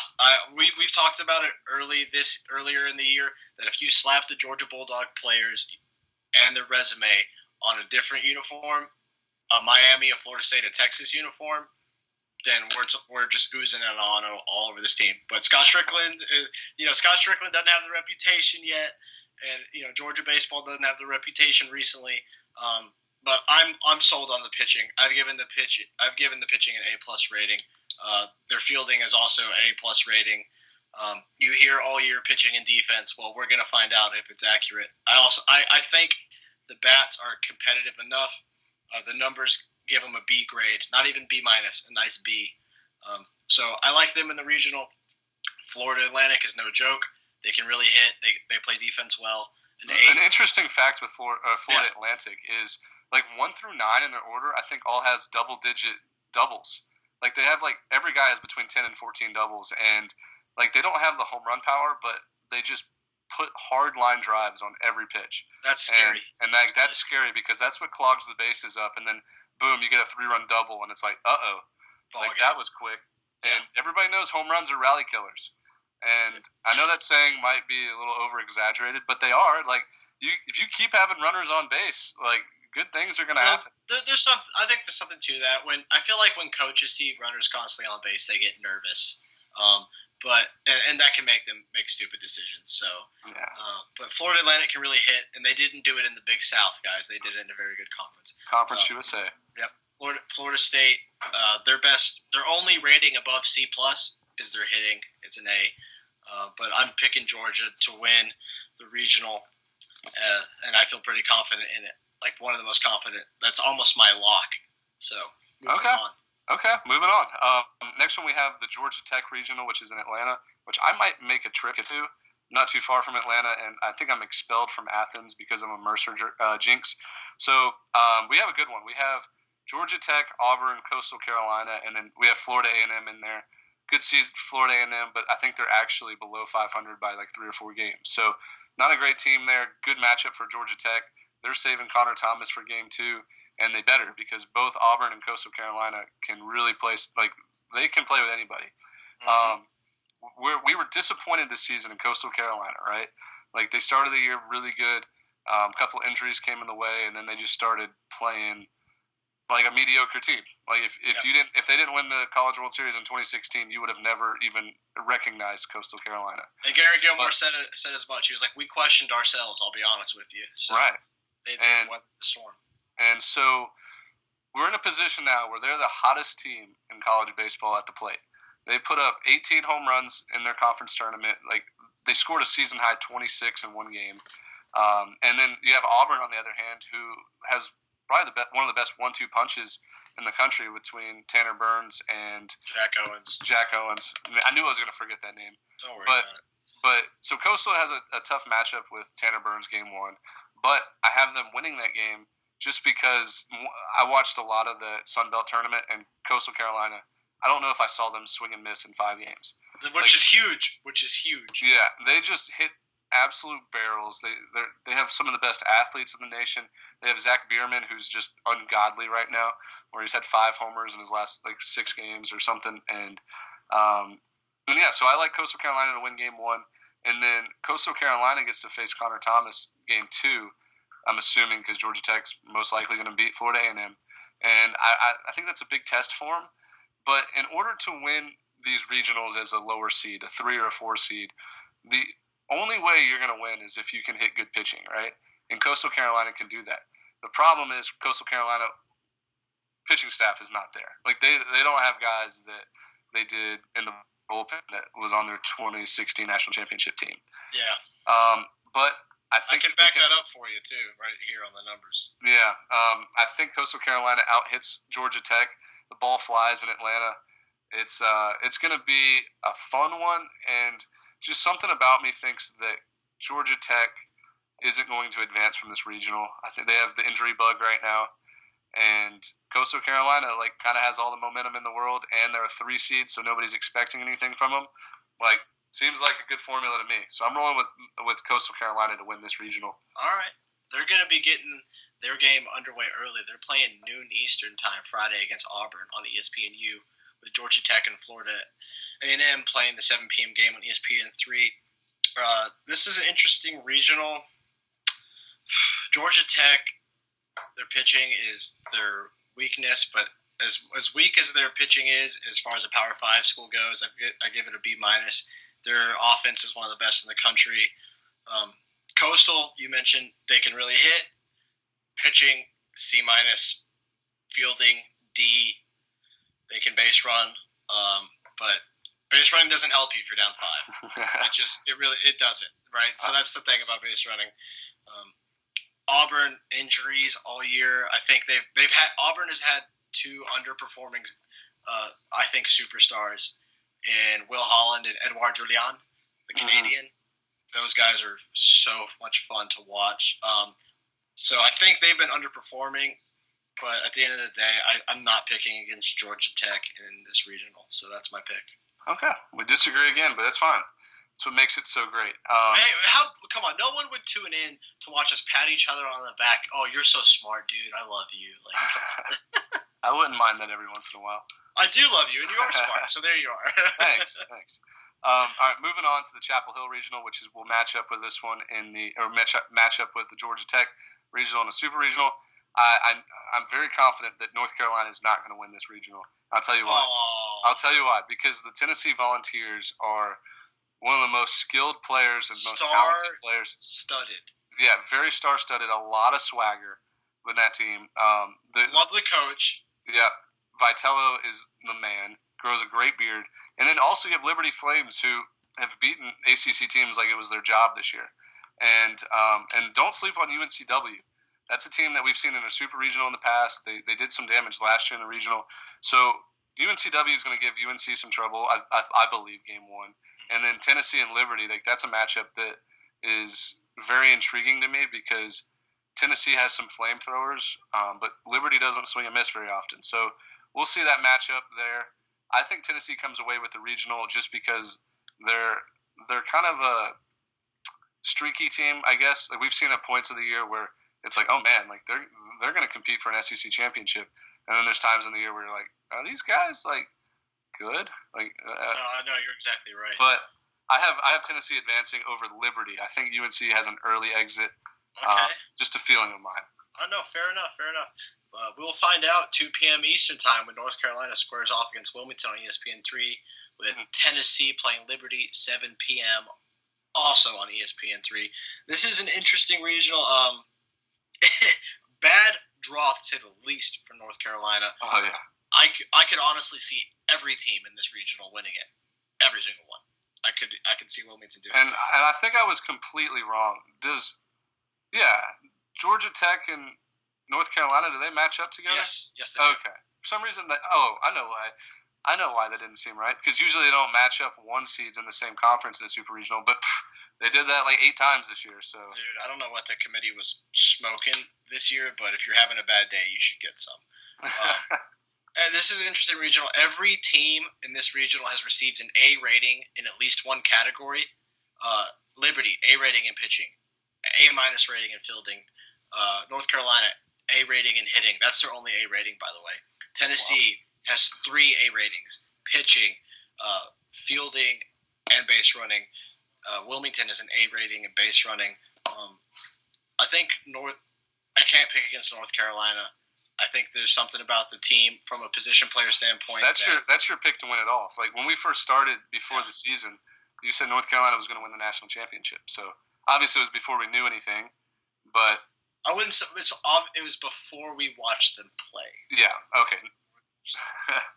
We've talked about it earlier in the year that if you slap the Georgia Bulldog players and their resume on a different uniform, a Miami, a Florida State, a Texas uniform, then we're just oozing it on all over this team. But Scott Strickland doesn't have the reputation yet, and Georgia baseball doesn't have the reputation recently. But I'm sold on the pitching. I've given the pitching an A+ rating. Their fielding is also an A+ rating. You hear all year pitching and defense. Well, we're gonna find out if it's accurate. I think the bats are competitive enough. The numbers give them a B grade, not even B-, a nice B. So I like them in the regional. Florida Atlantic is no joke. They can really hit. They play defense well. An interesting fact with Florida Atlantic is 1 through 9 in their order, I think all has double-digit doubles. They have every guy has between 10 and 14 doubles, and like they don't have the home run power, but they just put hard line drives on every pitch. That's scary. And that's scary because that's what clogs the bases up. And then boom, you get a 3-run double, and it's like, like that was quick. And everybody knows home runs are rally killers. And I know that saying might be a little over exaggerated, but they are. Like if you keep having runners on base, like good things are going to happen. I think there's something to that. I feel like when coaches see runners constantly on base, they get nervous. But that can make them make stupid decisions. So, but Florida Atlantic can really hit, and they didn't do it in the Big South, guys. They did it in a very good conference. Conference USA. Yep. Florida State, their only rating above C+ is their hitting. It's an A. But I'm picking Georgia to win the regional, and I feel pretty confident in it. Like one of the most confident. That's almost my lock. So, moving on. Okay, moving on. Next one we have the Georgia Tech Regional, which is in Atlanta, which I might make a trip to. Not too far from Atlanta, and I think I'm expelled from Athens because I'm a Mercer jinx. So we have a good one. We have Georgia Tech, Auburn, Coastal Carolina, and then we have Florida A&M in there. Good season for Florida A&M, but I think they're actually below 500 by like 3 or 4 games. So not a great team there. Good matchup for Georgia Tech. They're saving Connor Thomas for game 2. And they better because both Auburn and Coastal Carolina can really play. Like they can play with anybody. Mm-hmm. We were disappointed this season in Coastal Carolina, right? Like they started the year really good. A couple injuries came in the way, and then they just started playing like a mediocre team. Like if they didn't win the College World Series in 2016, you would have never even recognized Coastal Carolina. And Gary Gilmore said as much. He was like, "We questioned ourselves. I'll be honest with you." So right. They went the storm. And so we're in a position now where they're the hottest team in college baseball at the plate. They put up 18 home runs in their conference tournament. Like they scored a season high 26 in one game. And then you have Auburn on the other hand, who has probably one of the best 1-2 punches in the country between Tanner Burns and Jack Owens. I knew I was going to forget that name. Don't worry about it. But so Coastal has a tough matchup with Tanner Burns game 1. But I have them winning that game just because I watched a lot of the Sun Belt tournament and Coastal Carolina. I don't know if I saw them swing and miss in 5 games. Which is huge. Yeah, they just hit absolute barrels. They have some of the best athletes in the nation. They have Zach Bierman, who's just ungodly right now, where he's had 5 homers in his last 6 games or something. And so I like Coastal Carolina to win game 1. And then Coastal Carolina gets to face Connor Thomas game 2. I'm assuming because Georgia Tech's most likely going to beat Florida A&M. And I think that's a big test for them. But in order to win these regionals as a lower seed, a 3 or a 4 seed, the only way you're going to win is if you can hit good pitching, right? And Coastal Carolina can do that. The problem is Coastal Carolina pitching staff is not there. Like they don't have guys that they did in the bullpen that was on their 2016 national championship team. Yeah. But I can back that up for you too, right here on the numbers. Yeah, I think Coastal Carolina out-hits Georgia Tech. The ball flies in Atlanta. It's going to be a fun one, and just something about me thinks that Georgia Tech isn't going to advance from this regional. I think they have the injury bug right now, and Coastal Carolina kind of has all the momentum in the world, and they're a 3 seed, so nobody's expecting anything from them. Seems like a good formula to me. So I'm rolling with Coastal Carolina to win this regional. All right. They're going to be getting their game underway early. They're playing noon Eastern time Friday against Auburn on ESPNU with Georgia Tech and Florida A&M playing the 7 p.m. game on ESPN3. This is an interesting regional. Georgia Tech, their pitching is their weakness, but as weak as their pitching is, as far as a Power 5 school goes, I give it a B-. Their offense is one of the best in the country. Coastal, you mentioned, they can really hit. Pitching, C-. Fielding, D. They can base run. But base running doesn't help you if you're down 5. It doesn't, right? So that's the thing about base running. Auburn injuries all year. I think Auburn has had 2 underperforming, I think, superstars in Will Holland and Edouard Julien, the Canadian. Those guys are so much fun to watch. So I think they've been underperforming, but at the end of the day, I'm not picking against Georgia Tech in this regional. So that's my pick. Okay, we disagree again, but that's fine. That's what makes it so great. Hey, come on, no one would tune in to watch us pat each other on the back. Oh, you're so smart, dude. I love you. Like, I wouldn't mind that every once in a while. I do love you, and you are smart, so there you are. Thanks. All right, moving on to the Chapel Hill Regional, which will match up with this one match up with the Georgia Tech Regional and the Super Regional. I'm very confident that North Carolina is not going to win this regional. I'll tell you why. I'll tell you why. Because the Tennessee Volunteers are one of the most skilled players and most talented players. Star-studded. Yeah, very star-studded. A lot of swagger with that team. Lovely coach. Yeah, Vitello is the man. Grows a great beard. And then also you have Liberty Flames, who have beaten ACC teams like it was their job this year. And don't sleep on UNCW. That's a team that we've seen in a super regional in the past. They did some damage last year in the regional. So UNCW is going to give UNC some trouble, I believe, game one. And then Tennessee and Liberty, that's a matchup that is very intriguing to me because Tennessee has some flamethrowers, but Liberty doesn't swing and miss very often. So we'll see that matchup there. I think Tennessee comes away with the regional just because they're kind of a streaky team, I guess. Like we've seen at points of the year where it's like, oh man, like they're going to compete for an SEC championship, and then there's times in the year where you're like, are these guys like good? Like, no, you're exactly right. But I have Tennessee advancing over Liberty. I think UNC has an early exit. Okay. Just a feeling of mine. Oh no, fair enough. We'll find out 2 p.m. Eastern time when North Carolina squares off against Wilmington on ESPN3, with Tennessee playing Liberty 7 p.m. also on ESPN3. This is an interesting regional. Bad draw to say the least for North Carolina. Oh yeah. I could honestly see every team in this regional winning it, every single one. I could see Wilmington doing it. And I think I was completely wrong. Georgia Tech and North Carolina, do they match up together? Yes, they do. Okay. For some reason, I know why. I know why that didn't seem right. Because usually they don't match up one seeds in the same conference in the Super Regional, but they did that like 8 times this year. So, dude, I don't know what the committee was smoking this year, but if you're having a bad day, you should get some. And this is an interesting regional. Every team in this regional has received an A rating in at least one category. Liberty, A rating in pitching, A- rating in fielding. North Carolina, A rating in hitting. That's their only A rating, by the way. Tennessee has 3 A ratings: pitching, fielding, and base running. Wilmington is an A rating in base running. I think I can't pick against North Carolina. I think there's something about the team from a position player standpoint. That's your pick to win it all. Like when we first started before the season, you said North Carolina was going to win the national championship. So obviously it was before we knew anything, but I wouldn't. It was before we watched them play. Yeah. Okay.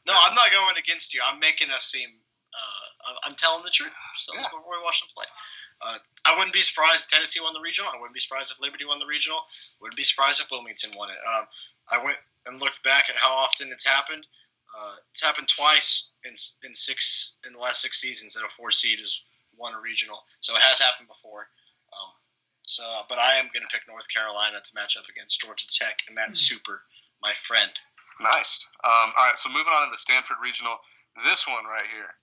No, I'm not going against you. I'm making us seem. I'm telling the truth. So it's before we watched them play. I wouldn't be surprised if Tennessee won the regional. I wouldn't be surprised if Liberty won the regional. Wouldn't be surprised if Wilmington won it. I went and looked back at how often it's happened. It's happened twice in the last 6 seasons that a 4 seed has won a regional. So it has happened before. But I am going to pick North Carolina to match up against Georgia Tech, and that's super, my friend. Nice. All right, so moving on to the Stanford Regional. This one right here.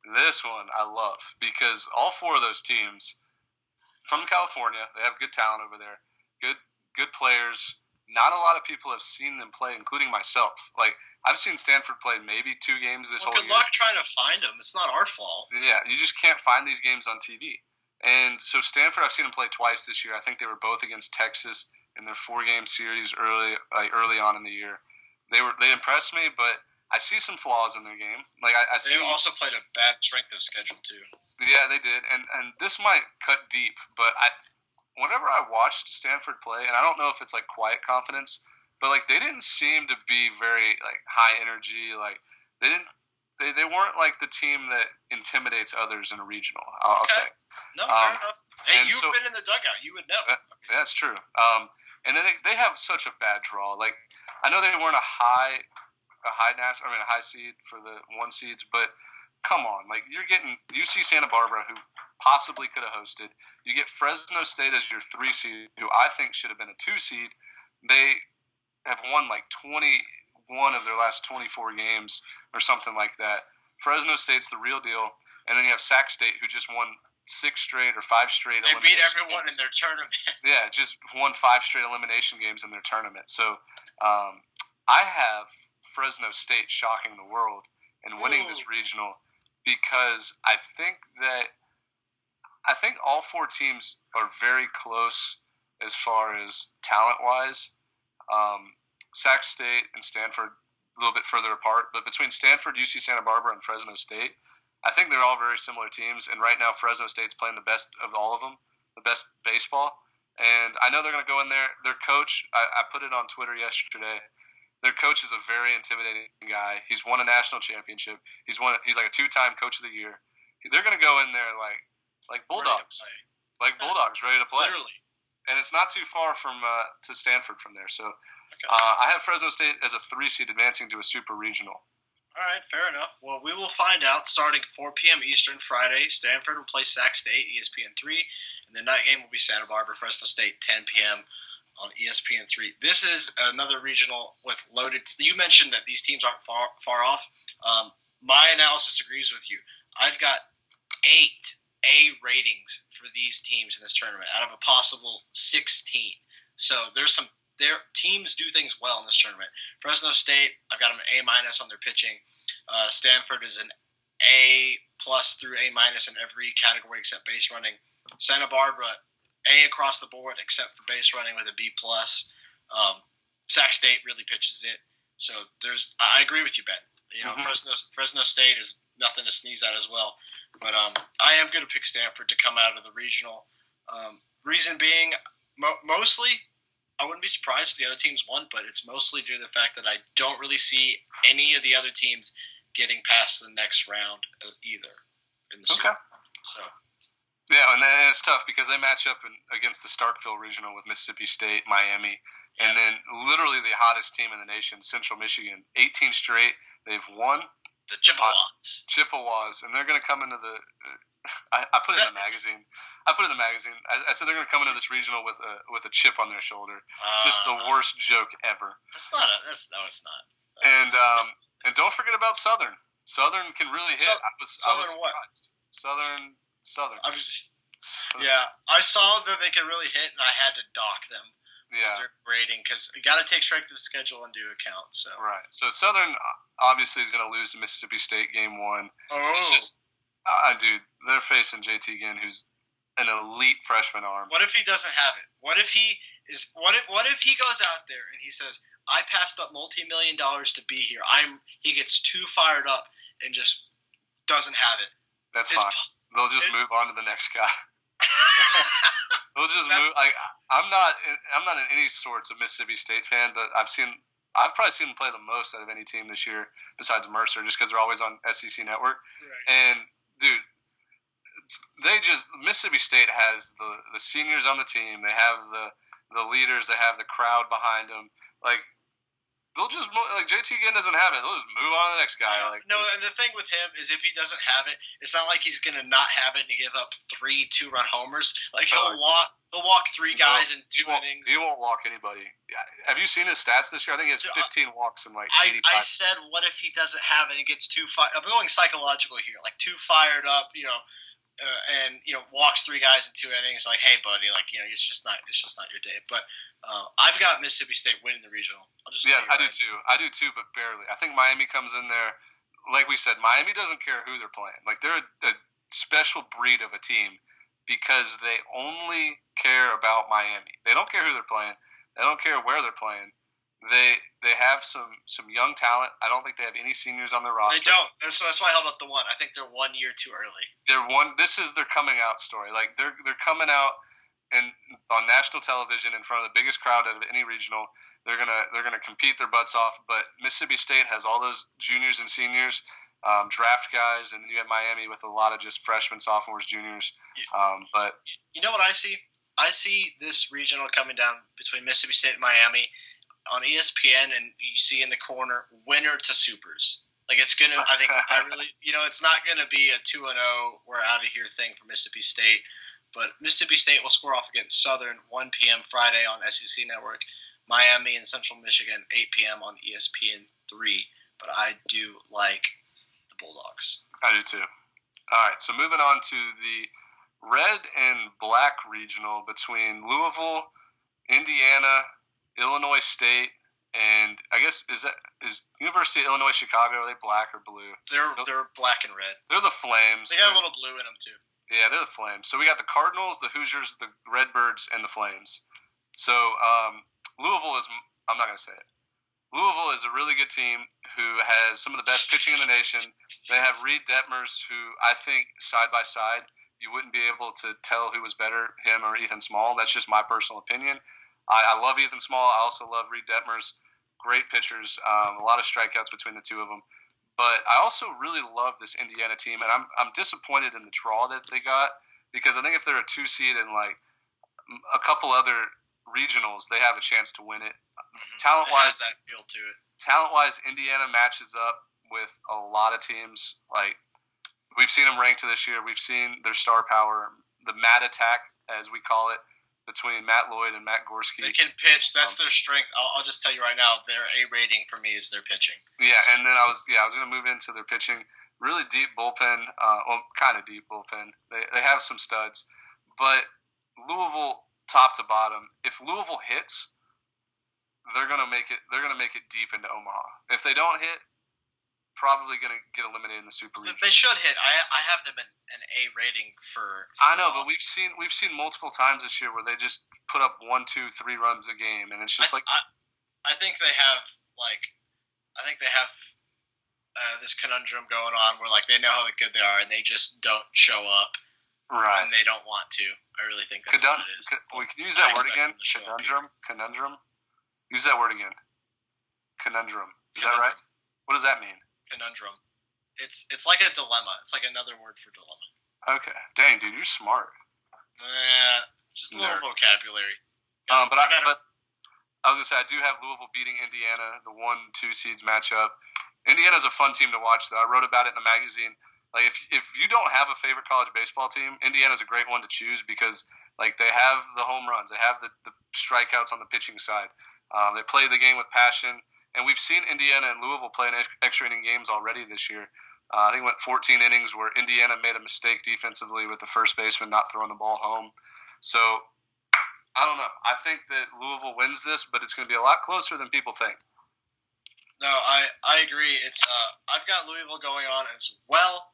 This one I love because all 4 of those teams from California, they have good talent over there, good players. Not a lot of people have seen them play, including myself. Like, I've seen Stanford play maybe 2 games this whole year. Good luck trying to find them. It's not our fault. Yeah, you just can't find these games on TV. And so Stanford, I've seen them play twice this year. I think they were both against Texas in their 4-game series early on in the year. They impressed me, but I see some flaws in their game. Like they also played a bad strength of schedule too. Yeah, they did, and this might cut deep, but whenever I watched Stanford play, and I don't know if it's like quiet confidence, but like they didn't seem to be very like high energy. Like they weren't like the team that intimidates others in a regional. I'll say. No, fair enough. Hey, you've been in the dugout. You would know. That's true. And then they have such a bad draw. Like I know they weren't a high seed for the 1 seeds, but come on, like you're getting UC Santa Barbara, who possibly could have hosted. You get Fresno State as your 3 seed, who I think should have been a 2 seed. They have won like 21 of their last 24 games or something like that. Fresno State's the real deal, and then you have Sac State, who just won 6 straight or 5 straight. They beat everyone games. in their tournament. Yeah, just won 5 straight elimination games in their tournament. So I have Fresno State shocking the world and winning this regional because I think all 4 teams are very close as far as talent-wise. Sac State and Stanford a little bit further apart, but between Stanford, UC Santa Barbara, and Fresno State, I think they're all very similar teams, and right now Fresno State's playing the best of all of them, the best baseball, and I know they're going to go in there. Their coach, I put it on Twitter yesterday, their coach is a very intimidating guy. He's won a national championship. He's like a 2-time coach of the year. They're going to go in there like Bulldogs, Bulldogs ready to play. Literally. And it's not too far from to Stanford from there, so I have Fresno State as a 3 seed advancing to a super regional. All right, fair enough. Well, we will find out starting 4 p.m. Eastern Friday. Stanford will play Sac State, ESPN3, and the night game will be Santa Barbara, Fresno State, 10 p.m. on ESPN3. This is another regional with loaded. You mentioned that these teams aren't far off. My analysis agrees with you. I've got 8 A ratings for these teams in this tournament out of a possible 16. So their teams do things well in this tournament. Fresno State, I've got them an A- on their pitching. Stanford is an A+ through A- in every category except base running. Santa Barbara, A across the board except for base running with a B+. Sac State really pitches it. So I agree with you, Ben. Fresno State is nothing to sneeze at as well. But I am going to pick Stanford to come out of the regional. Reason being, mostly, I wouldn't be surprised if the other teams won, but it's mostly due to the fact that I don't really see any of the other teams getting past the next round either in the Super. So. Yeah, and it's tough because they match up against the Starkville regional with Mississippi State, Miami, and then literally the hottest team in the nation, Central Michigan. 18 straight, they've won. The Chippewas. And they're going to come into the I put it in the magazine. I said they're going to come into this regional with a chip on their shoulder. Just the worst joke ever. It's not. It's not. And don't forget about Southern. Southern can really hit. I was surprised. Southern. Yeah, I saw that they could really hit, and I had to dock them. Yeah. Their rating because you got to take strength of schedule into account. So right. So Southern obviously is going to lose to Mississippi State game 1. It's just. Dude, they're facing JT Ginn, who's an elite freshman arm. What if he doesn't have it? What if he goes out there and he says, "I passed up multi-million dollars to be here." He gets too fired up and just doesn't have it. That's fine. They'll just move on to the next guy. They'll just move. I'm not in any sorts of Mississippi State fan, but I've probably seen them play the most out of any team this year besides Mercer, just because they're always on SEC Network. Right. And dude, Mississippi State has the seniors on the team. They have the leaders. They have the crowd behind them. They'll just JT Ginn doesn't have it. They'll just move on to the next guy. No, and the thing with him is if he doesn't have it, it's not like he's gonna not have it and give up 3 2-run homers. He'll walk 3 guys in 2 innings. He won't walk anybody. Have you seen his stats this year? I think he has 15 walks in 85. I said, what if he doesn't have it and gets too fired? I'm going psychological here, too fired up, and walks 3 guys in 2 innings. Hey, buddy, it's just not your day. But I've got Mississippi State winning the regional. I do too. I do too, but barely. I think Miami comes in there. Like we said, Miami doesn't care who they're playing. They're a special breed of a team because they only care about Miami. They don't care who they're playing. They don't care where they're playing. They have some young talent. I don't think they have any seniors on their roster. They don't. So that's why I held up the 1. I think they're 1 year too early. This is their coming out story. They're coming out on national television in front of the biggest crowd out of any regional. They're gonna compete their butts off. But Mississippi State has all those juniors and seniors, draft guys, and then you have Miami with a lot of just freshmen, sophomores, juniors. But you know what I see? I see this regional coming down between Mississippi State and Miami on ESPN, and you see in the corner winner to supers. It's gonna. I think I really. It's not gonna be a 2-0 we're out of here thing for Mississippi State. But Mississippi State will score off against Southern 1 p.m. Friday on SEC Network. Miami and Central Michigan 8 p.m. on ESPN3. But I do like the Bulldogs. I do too. All right, so moving on to the red and black regional between Louisville, Indiana, Illinois State, and I guess is University of Illinois Chicago? Are they black or blue? They're black and red. They're the Flames. They got a little blue in them too. Yeah, they're the Flames. So we got the Cardinals, the Hoosiers, the Redbirds, and the Flames. So Louisville is, I'm not going to say it. Louisville is a really good team who has some of the best pitching in the nation. They have Reed Detmers, who I think side by side, you wouldn't be able to tell who was better, him or Ethan Small. That's just my personal opinion. I love Ethan Small. I also love Reed Detmers. Great pitchers. A lot of strikeouts between the two of them. But I also really love this Indiana team, and I'm disappointed in the draw that they got, because I think if they're a 2 seed in like a couple other regionals, they have a chance to win it. Talent-wise, that feel to it. Talent-wise, Indiana matches up with a lot of teams. Like, we've seen them ranked this year. We've seen their star power, the Matt attack, as we call it, between Matt Lloyd and Matt Gorski. They can pitch. That's their strength. I'll just tell you right now, their A rating for me is their pitching. Yeah, and then I was going to move into their pitching. Really deep bullpen. Kind of deep bullpen. They have some studs, but Louisville, top to bottom, if Louisville hits, they're gonna make it. They're gonna make it deep into Omaha. If they don't hit, probably gonna get eliminated in the Super League. They should hit. I have them an A rating for I know, but we've seen multiple times this year where they just put up 1, 2, 3 runs a game, and it's just I think they have this conundrum going on where like they know how good they are and they just don't show up. Right. And they don't want to. I really think that's what it is. We can use that word again. Conundrum. Use that word again. Conundrum. Is that right? What does that mean? Conundrum. It's like a dilemma. It's like another word for dilemma. Okay. Dang, dude, you're smart. Just a little vocabulary. But I was gonna say I do have Louisville beating Indiana, the 1-2 seeds matchup. Indiana's a fun team to watch, though. I wrote about it in a magazine. Like, if you don't have a favorite college baseball team, Indiana's a great one to choose because, like, they have the home runs. They have the strikeouts on the pitching side. They play the game with passion. And we've seen Indiana and Louisville play in extra inning games already this year. I think it went 14 innings where Indiana made a mistake defensively with the first baseman not throwing the ball home. So, I don't know. I think that Louisville wins this, but it's going to be a lot closer than people think. No, I agree. It's I've got Louisville going on as well.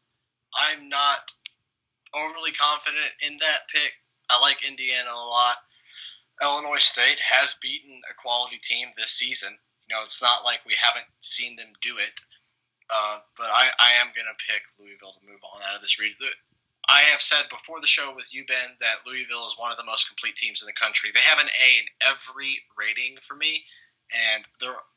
I'm not overly confident in that pick. I like Indiana a lot. Illinois State has beaten a quality team this season. You know, it's not like we haven't seen them do it. But I am going to pick Louisville to move on out of this region. I have said before the show with you, Ben, that Louisville is one of the most complete teams in the country. They have an A in every rating for me, and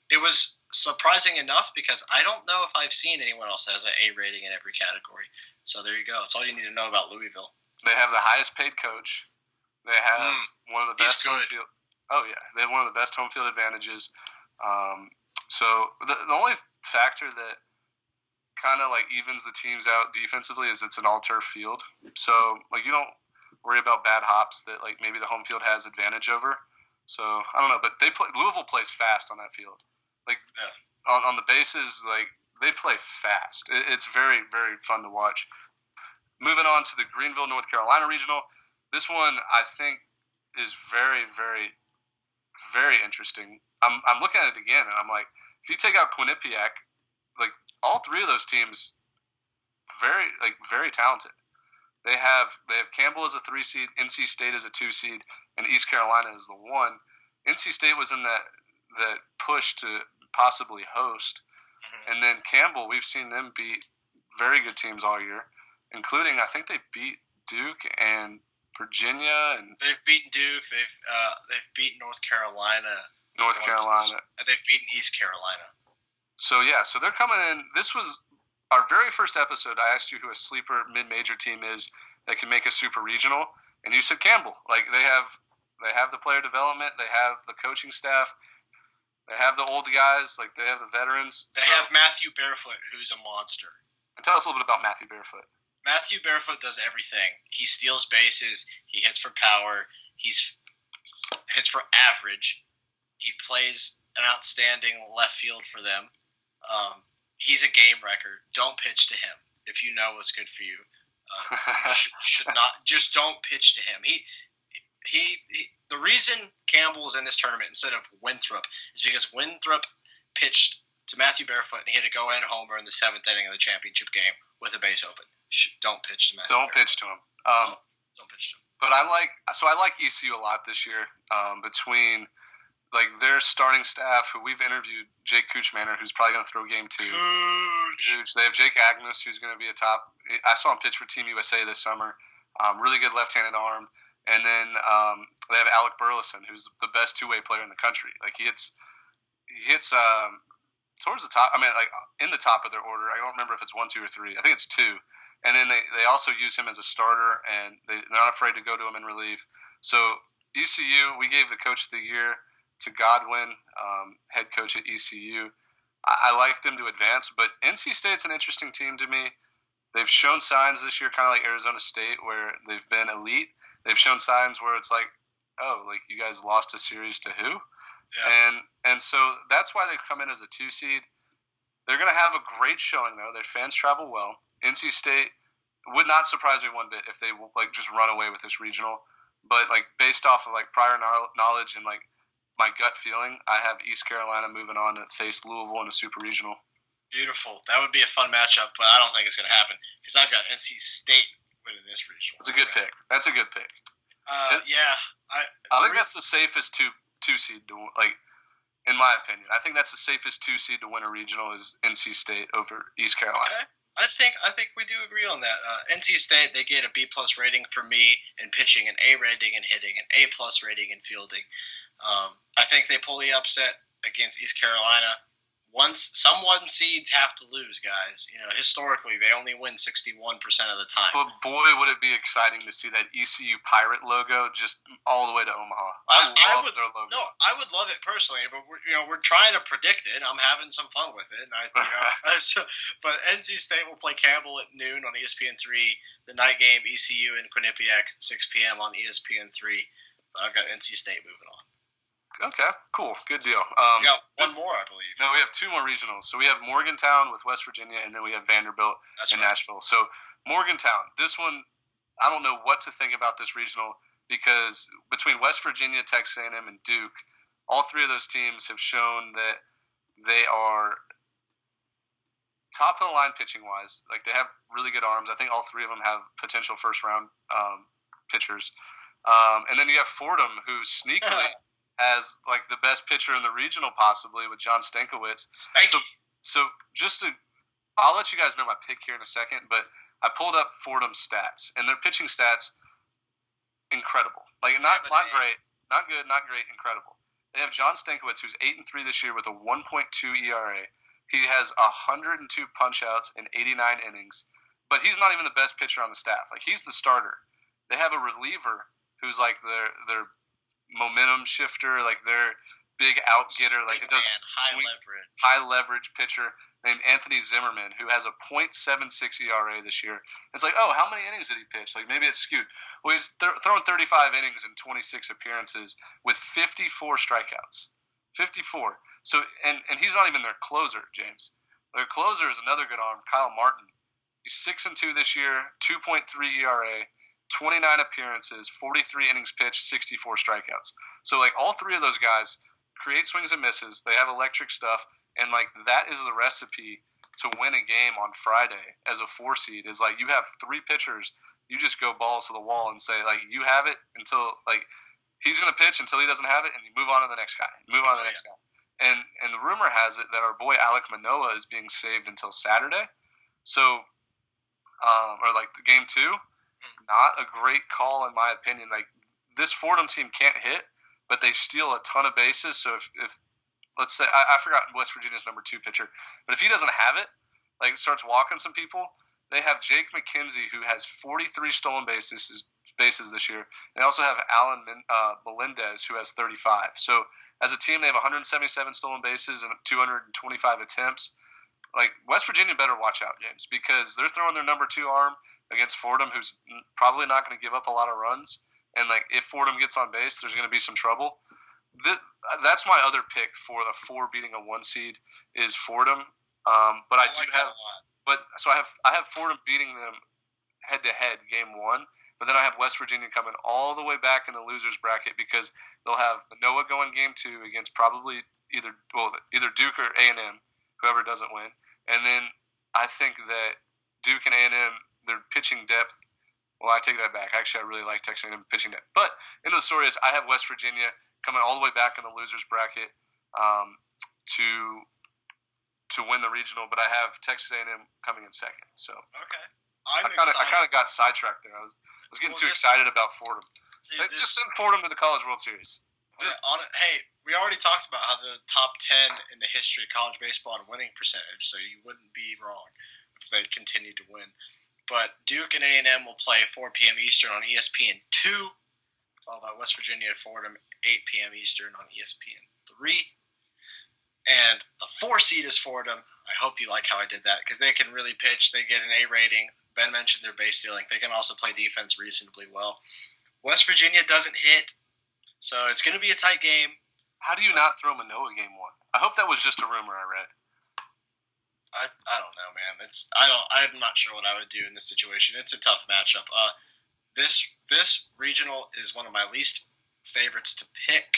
it was surprising enough because I don't know if I've seen anyone else that has an A rating in every category. So there you go. That's all you need to know about Louisville. They have the highest paid coach. They have one of the best home field. Oh yeah, they have one of the best home field advantages. So the only factor that kind of like evens the teams out defensively is it's an all-turf field. So like you don't worry about bad hops that like maybe the home field has advantage over. So I don't know, but Louisville plays fast on that field. Like on the bases, like they play fast. It's very, very fun to watch. Moving on to the Greenville, North Carolina regional. This one I think is very, very, very interesting. I'm looking at it again, and I'm like, if you take out Quinnipiac, like all three of those teams, very talented. They have Campbell as a 3 seed, NC State as a 2 seed, and East Carolina as the 1. NC State was in that push to possibly host, and then Campbell, we've seen them beat very good teams all year, including I think they beat Duke and Virginia, and they've beaten Duke. They've beaten North Carolina. And they've beaten East Carolina. So they're coming in. This was our very first episode. I asked you who a sleeper mid-major team is that can make a super regional, and you said Campbell. Like they have the player development, they have the coaching staff, they have the old guys, like they have the veterans. They have Matthew Barefoot, who's a monster. And tell us a little bit about Matthew Barefoot. Matthew Barefoot does everything. He steals bases. He hits for power. He hits for average. He plays an outstanding left field for them. he's a game wrecker. Don't pitch to him if you know what's good for you. Should not just don't pitch to him. The reason Campbell was in this tournament instead of Winthrop is because Winthrop pitched to Matthew Barefoot and he had a go-ahead homer in the 7th inning of the championship game with a base open. Don't pitch to Matthew. Don't pitch to him. Don't pitch to him. But I like ECU a lot this year. Between like their starting staff, who we've interviewed, Jake Kuchmaner, who's probably going to throw game 2. Huge. They have Jake Agnes, who's going to be a top. I saw him pitch for Team USA this summer. Really good left-handed arm. And then they have Alec Burleson, who's the best two-way player in the country. Like he hits towards the top. I mean, like in the top of their order. I don't remember if it's 1, 2, or 3. I think it's 2. And then they also use him as a starter, and they're not afraid to go to him in relief. So ECU, we gave the Coach of the Year to Godwin, head coach at ECU. I like them to advance, but NC State's an interesting team to me. They've shown signs this year, kind of like Arizona State, where they've been elite. They've shown signs where it's like, oh, like you guys lost a series to who? Yeah. And so that's why they've come in as a 2 seed. They're going to have a great showing, though. Their fans travel well. NC State would not surprise me one bit if they like just run away with this regional. But like based off of like prior knowledge and like my gut feeling, I have East Carolina moving on to face Louisville in a super regional. Beautiful. That would be a fun matchup, but I don't think it's going to happen because I've got NC State winning this regional. That's a good pick. That's a good pick. Yeah. I think that's the safest two seed to like. In my opinion, I think that's the safest 2 seed to win a regional is NC State over East Carolina. Okay. I think we do agree on that. NC State, they get a B+ rating for me in pitching, an A rating in hitting, an A+ rating in fielding. I think they pull the upset against East Carolina. Some 1 seeds have to lose, guys. You know, historically, they only win 61% of the time. But boy, would it be exciting to see that ECU Pirate logo just all the way to Omaha. I love their logo. No, I would love it personally, but we're trying to predict it. I'm having some fun with it. And but NC State will play Campbell at noon on ESPN3. The night game, ECU and Quinnipiac, 6 p.m. on ESPN3. But I've got NC State moving on. Okay, cool. Good deal. We got one more, I believe. No, we have 2 more regionals. So we have Morgantown with West Virginia, and then we have Vanderbilt in Nashville. So Morgantown, this one, I don't know what to think about this regional because between West Virginia, Texas A&M, and Duke, all 3 of those teams have shown that they are top of the line pitching-wise. Like, they have really good arms. I think all 3 of them have potential first-round pitchers. And then you have Fordham, who sneakily – as like the best pitcher in the regional, possibly with John Stankiewicz. So I'll let you guys know my pick here in a second, but I pulled up Fordham's stats, and their pitching stats, incredible. Like not great, not good, not great, incredible. They have John Stankiewicz, who's 8-3 this year with a 1.2 ERA. He has 102 punch-outs in 89 innings, but he's not even the best pitcher on the staff. Like he's the starter. They have a reliever who's like their momentum shifter, like their big out getter, like it does high leverage pitcher named Anthony Zimmerman, who has a .76 ERA this year. It's like, oh, how many innings did he pitch? Like maybe it's skewed. Well, he's throwing 35 innings in 26 appearances with 54 strikeouts. 54. So and he's not even their closer, James. Their closer is another good arm, Kyle Martin. He's 6-2 this year, 2.3 ERA. 29 appearances, 43 innings pitched, 64 strikeouts. So, like, all 3 of those guys create swings and misses. They have electric stuff. And, like, that is the recipe to win a game on Friday as a 4 seed is, like, you have 3 pitchers. You just go balls to the wall and say, like, you have it until, like, he's going to pitch until he doesn't have it, and you move on to the next guy. And the rumor has it that our boy Alek Manoah is being saved until Saturday. So, or, like, the game 2. Not a great call, in my opinion. Like this Fordham team can't hit, but they steal a ton of bases. So if let's say I forgot West Virginia's number 2 pitcher, but if he doesn't have it, like starts walking some people, they have Jake McKenzie, who has 43 stolen bases this year. They also have Alan Melendez, who has 35. So as a team, they have 177 stolen bases and 225 attempts. Like West Virginia better watch out, James, because they're throwing their number 2 arm against Fordham, who's probably not going to give up a lot of runs. And, like, if Fordham gets on base, there's going to be some trouble. That's my other pick for the 4 beating a 1 seed is Fordham. But I do like have, that a lot. so I have Fordham beating them head to head game 1. But then I have West Virginia coming all the way back in the losers bracket because they'll have Manoa going game 2 against probably either Duke or A&M, whoever doesn't win. And then I think that Duke and A&M, their pitching depth. Well, I take that back. Actually, I really like Texas A&M pitching depth. But end of the story is I have West Virginia coming all the way back in the losers bracket to win the regional, but I have Texas A&M coming in second. So okay, I kind of got sidetracked there. I was getting too excited about Fordham. Just send Fordham to the College World Series. Hey, we already talked about how the top 10 in the history of college baseball in winning percentage, so you wouldn't be wrong if they continued to win. But Duke and A&M will play 4 p.m. Eastern on ESPN2, followed by West Virginia and Fordham 8 p.m. Eastern on ESPN3. And the 4 seed is Fordham. I hope you like how I did that because they can really pitch. They get an A rating. Ben mentioned their base stealing. They can also play defense reasonably well. West Virginia doesn't hit, so it's going to be a tight game. How do you not throw Manoa game 1? I hope that was just a rumor I read. I don't know, man. I'm not sure what I would do in this situation. It's a tough matchup. This regional is one of my least favorites to pick.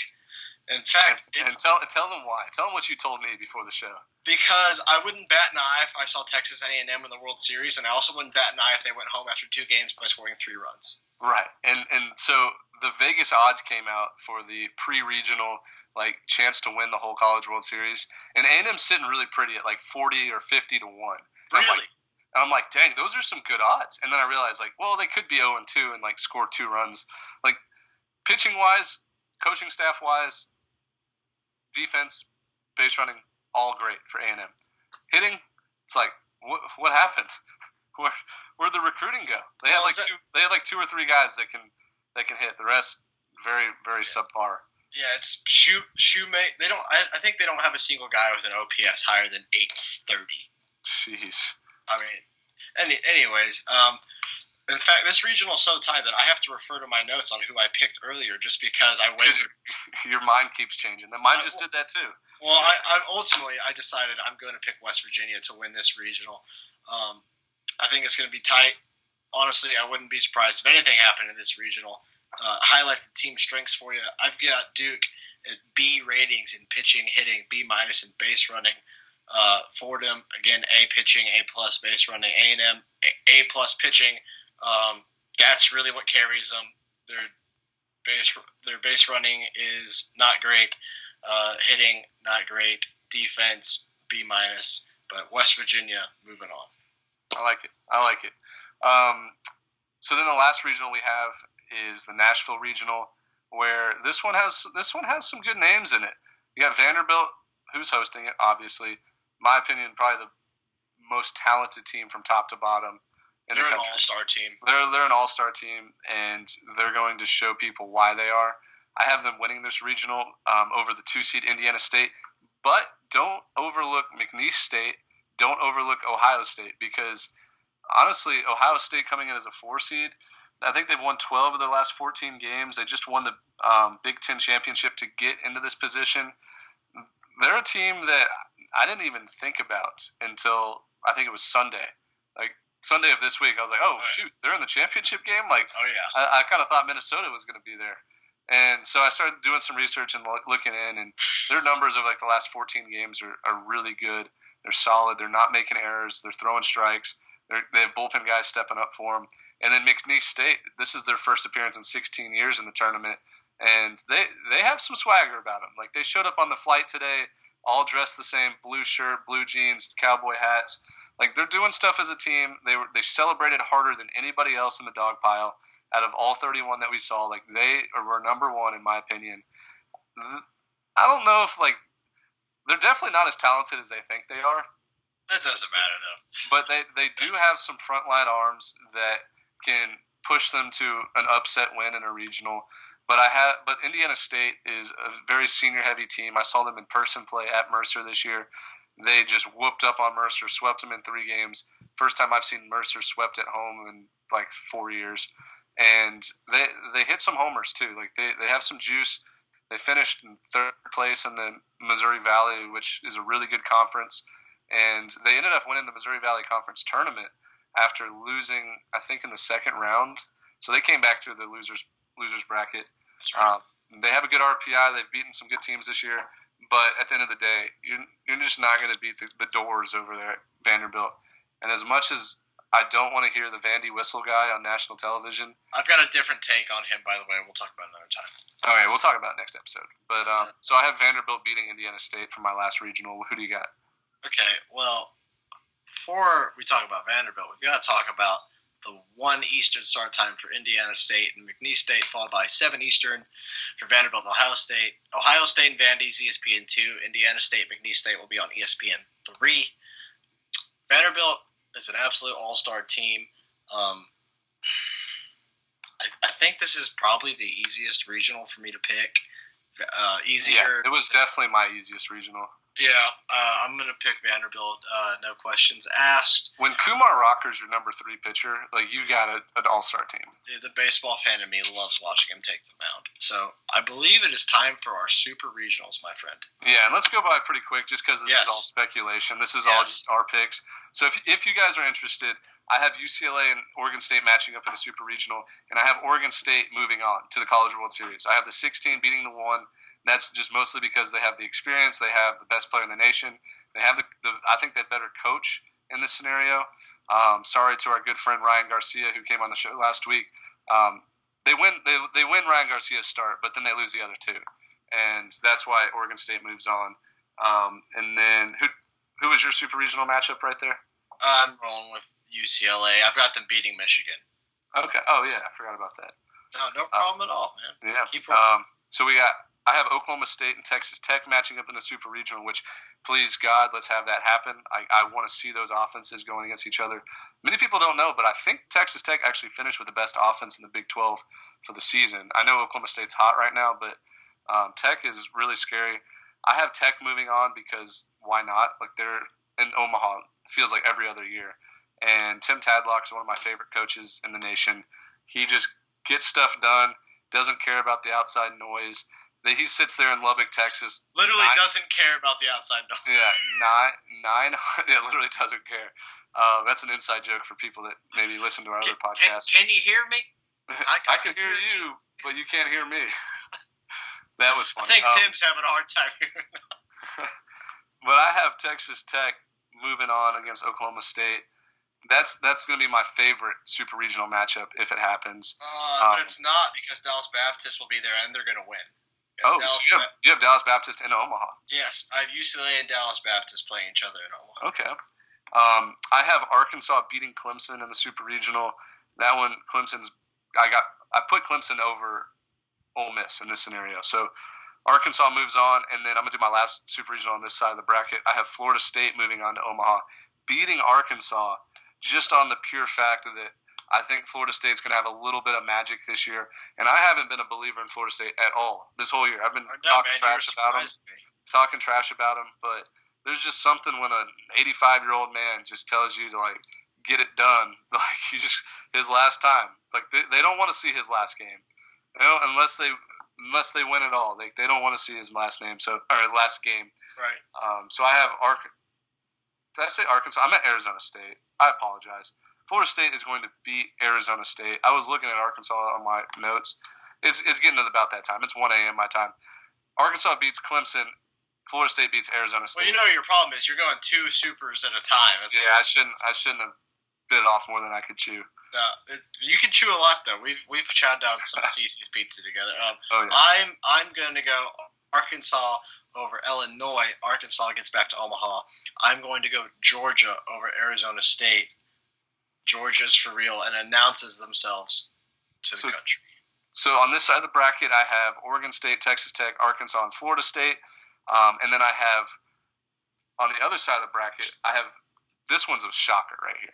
In fact, tell them why. Tell them what you told me before the show. Because I wouldn't bat an eye if I saw Texas A&M in the World Series, and I also wouldn't bat an eye if they went home after 2 games by scoring 3 runs. Right, and so the Vegas odds came out for the pre-regional chance to win the whole College World Series, and A&M's sitting really pretty at 40 or 50 to 1. Really? I'm like, dang, those are some good odds. And then I realized, well, they could be 0-2 and score 2 runs. Pitching wise, coaching staff wise, defense, base running, all great for A&M. Hitting, it's what happened? Where'd the recruiting go? They had 2 or 3 guys that can hit. The rest very very subpar. Yeah, it's shoemate. They don't. I think they don't have a single guy with an OPS higher than 830. Jeez. I mean, anyways, in fact, this regional is so tight that I have to refer to my notes on who I picked earlier, just because I wavered. Your mind keeps changing. Mine just did that too. Well, I ultimately decided I'm going to pick West Virginia to win this regional. I think it's going to be tight. Honestly, I wouldn't be surprised if anything happened in this regional. Highlight the team strengths for you. I've got Duke at B ratings in pitching, hitting, B- in base running. Fordham, again, A pitching, A+ base running. A&M, A+ pitching. That's really what carries them. Their base running is not great. Hitting, not great. Defense, B-. But West Virginia, moving on. I like it. So then the last regional we have is the Nashville regional, where this one has some good names in it. You got Vanderbilt, who's hosting it, obviously. In my opinion, probably the most talented team from top to bottom in the country. They're an all-star team. They're an all-star team, and they're going to show people why they are. I have them winning this regional over the 2-seed Indiana State, but don't overlook McNeese State. Don't overlook Ohio State, because honestly, Ohio State coming in as a 4-seed, I think they've won 12 of their last 14 games. They just won the Big Ten championship to get into this position. They're a team that I didn't even think about until I think it was Sunday. Sunday of this week, I was like, oh, shoot, they're in the championship game? Oh, yeah. I kind of thought Minnesota was going to be there. And so I started doing some research and looking in, and their numbers of the last 14 games are really good. They're solid. They're not making errors. They're throwing strikes. They have bullpen guys stepping up for them. And then McNeese State, this is their first appearance in 16 years in the tournament, and they have some swagger about them. They showed up on the flight today, all dressed the same, blue shirt, blue jeans, cowboy hats. They're doing stuff as a team. They celebrated harder than anybody else in the dog pile out of all 31 that we saw. They were number one in my opinion. I don't know if they're definitely not as talented as they think they are. That doesn't matter though. But they do have some frontline arms that can push them to an upset win in a regional. But Indiana State is a very senior heavy team. I saw them in person play at Mercer this year. They just whooped up on Mercer, swept them in 3 games. First time I've seen Mercer swept at home in 4 years. And they hit some homers too. They have some juice. They finished in 3rd place in the Missouri Valley, which is a really good conference. and they ended up winning the Missouri Valley Conference tournament after losing, I think, in the second round. So they came back through the losers bracket. That's right. They have a good RPI. They've beaten some good teams this year. But at the end of the day, you're just not going to beat the Doors over there at Vanderbilt. And as much as I don't want to hear the Vandy Whistle guy on national television, I've got a different take on him, by the way. We'll talk about it another time. Okay, we'll talk about it next episode. But so I have Vanderbilt beating Indiana State for my last regional. Who do you got? Okay, well, before we talk about Vanderbilt, we've got to talk about the 1 Eastern start time for Indiana State and McNeese State, followed by 7 Eastern for Vanderbilt and Ohio State. Ohio State and Vandy's ESPN 2. Indiana State, McNeese State will be on ESPN 3. Vanderbilt is an absolute all-star team. I think this is probably the easiest regional for me to pick. Easier. Yeah, it was definitely my easiest regional. Yeah, I'm going to pick Vanderbilt, no questions asked. When Kumar Rocker's your number 3 pitcher, like, you got an all-star team. The baseball fan in me loves watching him take the mound. So I believe it is time for our super regionals, my friend. Yeah, and let's go by pretty quick just because this is all speculation. This is all just our picks. So if you guys are interested, I have UCLA and Oregon State matching up in a super regional, and I have Oregon State moving on to the College World Series. I have the 16 beating the 1. That's just mostly because they have the experience. They have the best player in the nation. They have I think they better coach in this scenario. Sorry to our good friend Ryan Garcia who came on the show last week. They win Ryan Garcia's start, but then they lose the other 2, and that's why Oregon State moves on. And then who was your super regional matchup right there? I'm rolling with UCLA. I've got them beating Michigan. Okay. Oh yeah, I forgot about that. No problem at all, man. Yeah. Keep rolling. So I have Oklahoma State and Texas Tech matching up in the super regional, which, please God, let's have that happen. I want to see those offenses going against each other. Many people don't know, but I think Texas Tech actually finished with the best offense in the Big 12 for the season. I know Oklahoma State's hot right now, but Tech is really scary. I have Tech moving on because why not? Like, they're in Omaha, feels like every other year. And Tim Tadlock is one of my favorite coaches in the nation. He just gets stuff done, doesn't care about the outside noise. He sits there in Lubbock, Texas. Literally doesn't care about the outside noise. Yeah, literally doesn't care. That's an inside joke for people that maybe listen to our other podcasts. Can you hear me? I can hear you, but you can't hear me. That was funny. I think Tim's having a hard time hearing us. But I have Texas Tech moving on against Oklahoma State. That's going to be my favorite super regional matchup if it happens. But it's not, because Dallas Baptist will be there and they're going to win. So you have Dallas Baptist in Omaha. Yes, I have UCLA and Dallas Baptist playing each other in Omaha. Okay. I have Arkansas beating Clemson in the Super Regional. That one, I put Clemson over Ole Miss in this scenario. So Arkansas moves on, and then I'm going to do my last Super Regional on this side of the bracket. I have Florida State moving on to Omaha, beating Arkansas just on the pure fact that I think Florida State's going to have a little bit of magic this year. And I haven't been a believer in Florida State at all this whole year. I've been talking trash about them, but there's just something when an 85-year-old man just tells you to, like, get it done. Like, his last time. Like, they don't want to see his last game. You know, unless they win it all. They don't want to see his last game. Last game. Right. So I have Did I say Arkansas? I meant Arizona State. I apologize. Florida State is going to beat Arizona State. I was looking at Arkansas on my notes. It's getting to about that time. It's 1 a.m. my time. Arkansas beats Clemson. Florida State beats Arizona State. Well, you know your problem is you're going 2 supers at a time. I shouldn't have bit off more than I could chew. No, you can chew a lot though. We've chowed down some Cece's pizza together. Yeah. I'm going to go Arkansas over Illinois. Arkansas gets back to Omaha. I'm going to go Georgia over Arizona State. Georgia's for real and announces themselves to the country. So on this side of the bracket, I have Oregon State, Texas Tech, Arkansas, and Florida State. And then I have, on the other side of the bracket, this one's a shocker right here.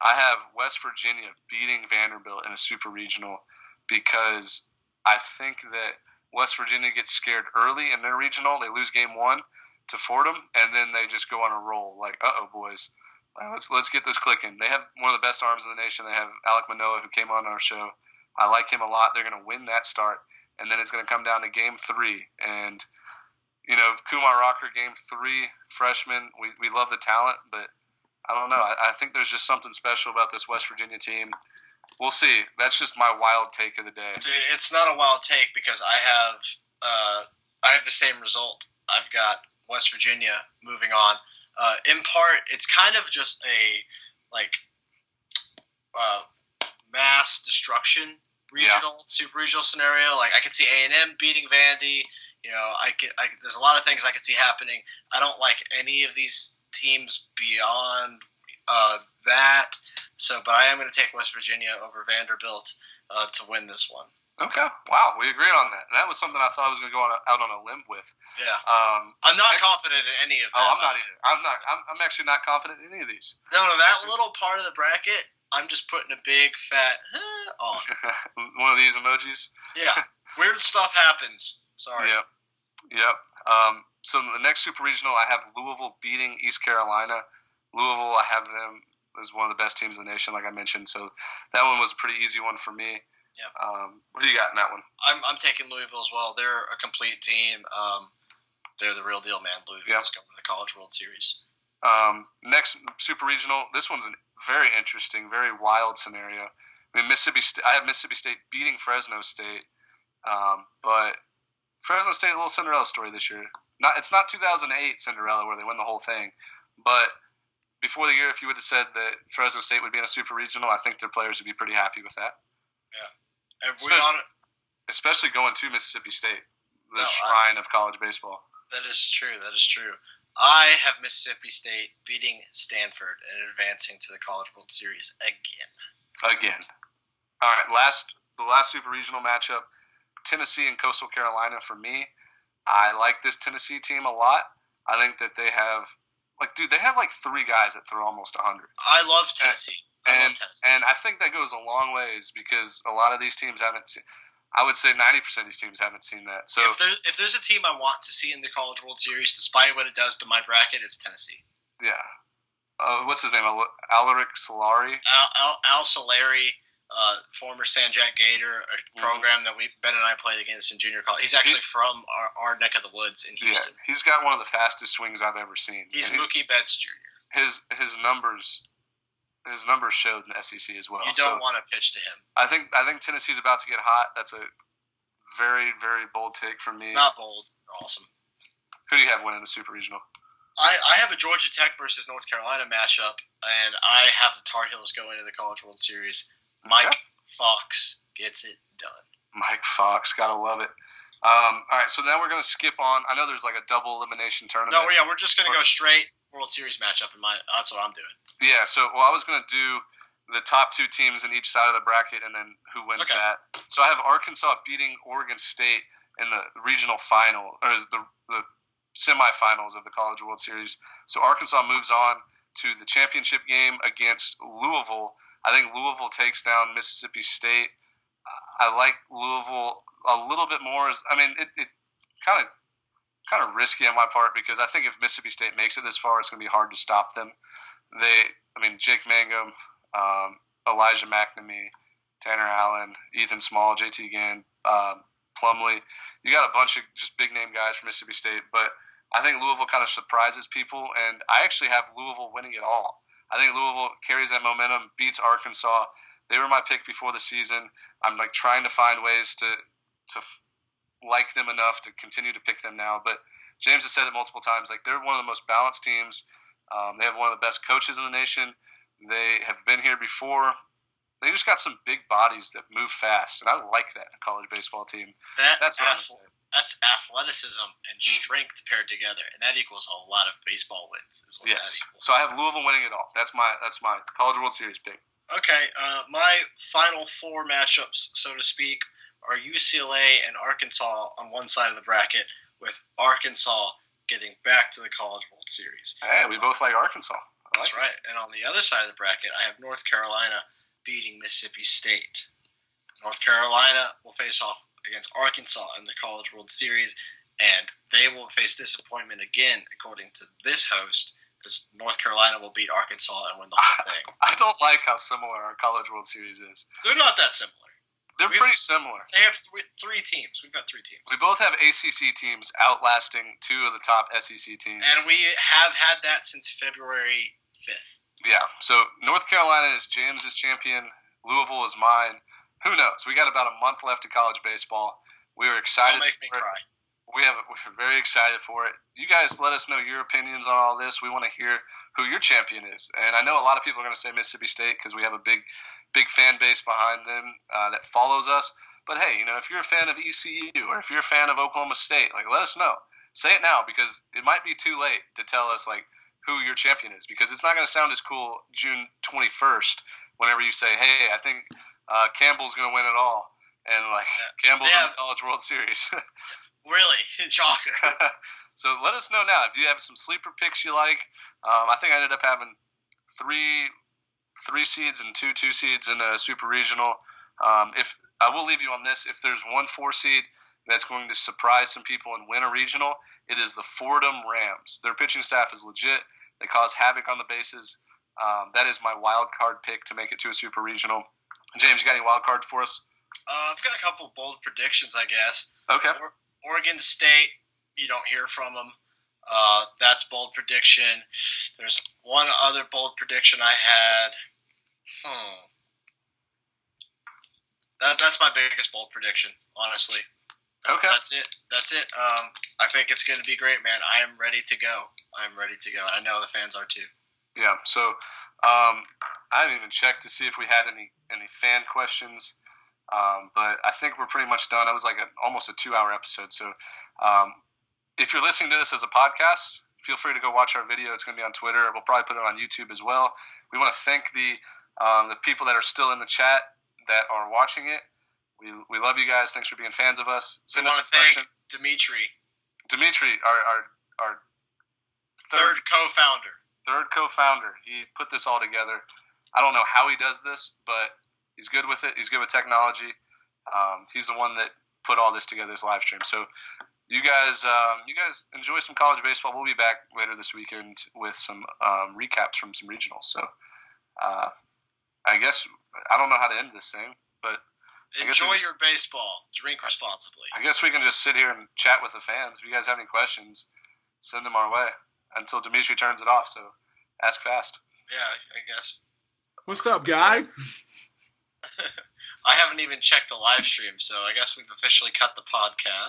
I have West Virginia beating Vanderbilt in a super regional because I think that West Virginia gets scared early in their regional. They lose game 1 to Fordham, and then they just go on a roll. Like, boys. Let's get this clicking. They have one of the best arms in the nation. They have Alek Manoah, who came on our show. I like him a lot. They're going to win that start, and then it's going to come down to game 3. And Kumar Rocker, game 3, freshman. We love the talent, but I don't know. I think there's just something special about this West Virginia team. We'll see. That's just my wild take of the day. It's not a wild take because I have the same result. I've got West Virginia moving on. In part, it's kind of just a mass destruction super regional scenario. Like I could see A&M beating Vandy. There's a lot of things I could see happening. I don't like any of these teams beyond that. But I am going to take West Virginia over Vanderbilt to win this one. Okay. Wow, we agreed on that. That was something I thought I was going to go out on a limb with. Yeah. I'm not confident in any of that. Oh, I'm not either. I'm actually not confident in any of these. No, that little part of the bracket, I'm just putting a big fat on. One of these emojis? Yeah. Weird stuff happens. Sorry. Yep. So the next super regional, I have Louisville beating East Carolina. Louisville, I have them as one of the best teams in the nation, like I mentioned. So that one was a pretty easy one for me. Yeah. What do you got in that one? I'm taking Louisville as well. They're a complete team. They're the real deal, man. Louisville's going to the College World Series. Next super regional. This one's a very interesting, very wild scenario. I have Mississippi State beating Fresno State, but Fresno State, a little Cinderella story this year. It's not 2008 Cinderella where they win the whole thing, but before the year, if you would have said that Fresno State would be in a super regional, I think their players would be pretty happy with that. Yeah. Especially going to Mississippi State, the shrine of college baseball. That is true. I have Mississippi State beating Stanford and advancing to the College World Series again. All right, the last super regional matchup, Tennessee and Coastal Carolina for me. I like this Tennessee team a lot. I think that they have, they have 3 guys that throw almost 100. I love Tennessee. And I think that goes a long ways because a lot of these teams haven't seen. I would say 90% of these teams haven't seen that. So if there's a team I want to see in the College World Series, despite what it does to my bracket, it's Tennessee. Yeah. What's his name? Alaric Solari? Al Solari, former San Jack Gator, a program that Ben and I played against in junior college. He's actually from our neck of the woods in Houston. Yeah, he's got one of the fastest swings I've ever seen. He's Mookie Betts Jr. His numbers showed in the SEC as well. You don't want to pitch to him. I think Tennessee's about to get hot. That's a very, very bold take from me. Not bold. Awesome. Who do you have winning the Super Regional? I have a Georgia Tech versus North Carolina matchup, and I have the Tar Heels going to the College World Series. Mike Fox gets it done. Mike Fox. Gotta love it. All right, so now we're going to skip on. I know there's a double elimination tournament. No, yeah, we're just going to go straight World Series matchup. That's what I'm doing. Yeah, so I was going to do the top 2 teams in each side of the bracket and then who wins that. So I have Arkansas beating Oregon State in the regional final, or the semifinals of the College World Series. So Arkansas moves on to the championship game against Louisville. I think Louisville takes down Mississippi State. I like Louisville a little bit more. It kind of risky on my part because I think if Mississippi State makes it this far, it's going to be hard to stop them. Jake Mangum, Elijah McNamee, Tanner Allen, Ethan Small, JT Gann, Plumlee. You got a bunch of just big name guys from Mississippi State, but I think Louisville kind of surprises people, and I actually have Louisville winning it all. I think Louisville carries that momentum, beats Arkansas. They were my pick before the season. I'm trying to find ways to like them enough to continue to pick them now. But James has said it multiple times. They're one of the most balanced teams. They have one of the best coaches in the nation. They have been here before. They just got some big bodies that move fast, and I like that in a college baseball team. That's what I'm saying. That's athleticism and strength paired together, and that equals a lot of baseball wins. Is what that equals. So I have Louisville winning it all. That's my College World Series pick. Okay, my final 4 matchups, so to speak, are UCLA and Arkansas on one side of the bracket, with Arkansas getting back to the College World Series. Hey, we both like Arkansas. That's right. And on the other side of the bracket, I have North Carolina beating Mississippi State. North Carolina will face off against Arkansas in the College World Series, and they will face disappointment again, according to this host, because North Carolina will beat Arkansas and win the whole thing. I don't like how similar our College World Series is. They're not that similar. They're pretty similar. They have three teams. We've got three teams. We both have ACC teams outlasting two of the top SEC teams. And we have had that since February 5th. Yeah, so North Carolina is James's champion. Louisville is mine. Who knows? We got about a month left of college baseball. We were excited. Don't make me cry. We're very excited for it. You guys let us know your opinions on all this. We want to hear who your champion is. And I know a lot of people are going to say Mississippi State because we have a big fan base behind them that follows us. But hey, if you're a fan of ECU or if you're a fan of Oklahoma State, let us know. Say it now because it might be too late to tell us who your champion is, because it's not going to sound as cool June 21st whenever you say, hey, I think Campbell's going to win it all. And Campbell's in the College World Series. Really? Shocker. So let us know now if you have some sleeper picks you like. I think I ended up having three seeds and two seeds in a super regional. If I will leave you on this, if there's 1 4 seed that's going to surprise some people and win a regional, it is the Fordham Rams. Their pitching staff is legit. They cause havoc on the bases. That is my wild card pick to make it to a super regional. James, you got any wild cards for us? I've got a couple bold predictions, I guess. Okay. Oregon State, you don't hear from them. That's bold prediction. There's one other bold prediction I had. That's my biggest bold prediction, honestly. Okay. That's it. I think it's going to be great, man. I am ready to go. I know the fans are too. Yeah. So I didn't even check to see if we had any fan questions, but I think we're pretty much done. It was almost a 2-hour episode. So if you're listening to this as a podcast, feel free to go watch our video. It's going to be on Twitter. We'll probably put it on YouTube as well. We want to thank the people that are still in the chat that are watching it. We love you guys. Thanks for being fans of us. Send us some questions. Dimitri, our third co-founder. He put this all together. I don't know how he does this, but he's good with it. He's good with technology. He's the one that put all this together, this live stream. So you guys enjoy some college baseball. We'll be back later this weekend with some recaps from some regionals. So I guess I don't know how to end this thing, but enjoy your baseball. Drink responsibly. I guess we can just sit here and chat with the fans. If you guys have any questions, send them our way until Dimitri turns it off. So ask fast. Yeah, I guess. What's up, guys? I haven't even checked the live stream, so I guess we've officially cut the podcast.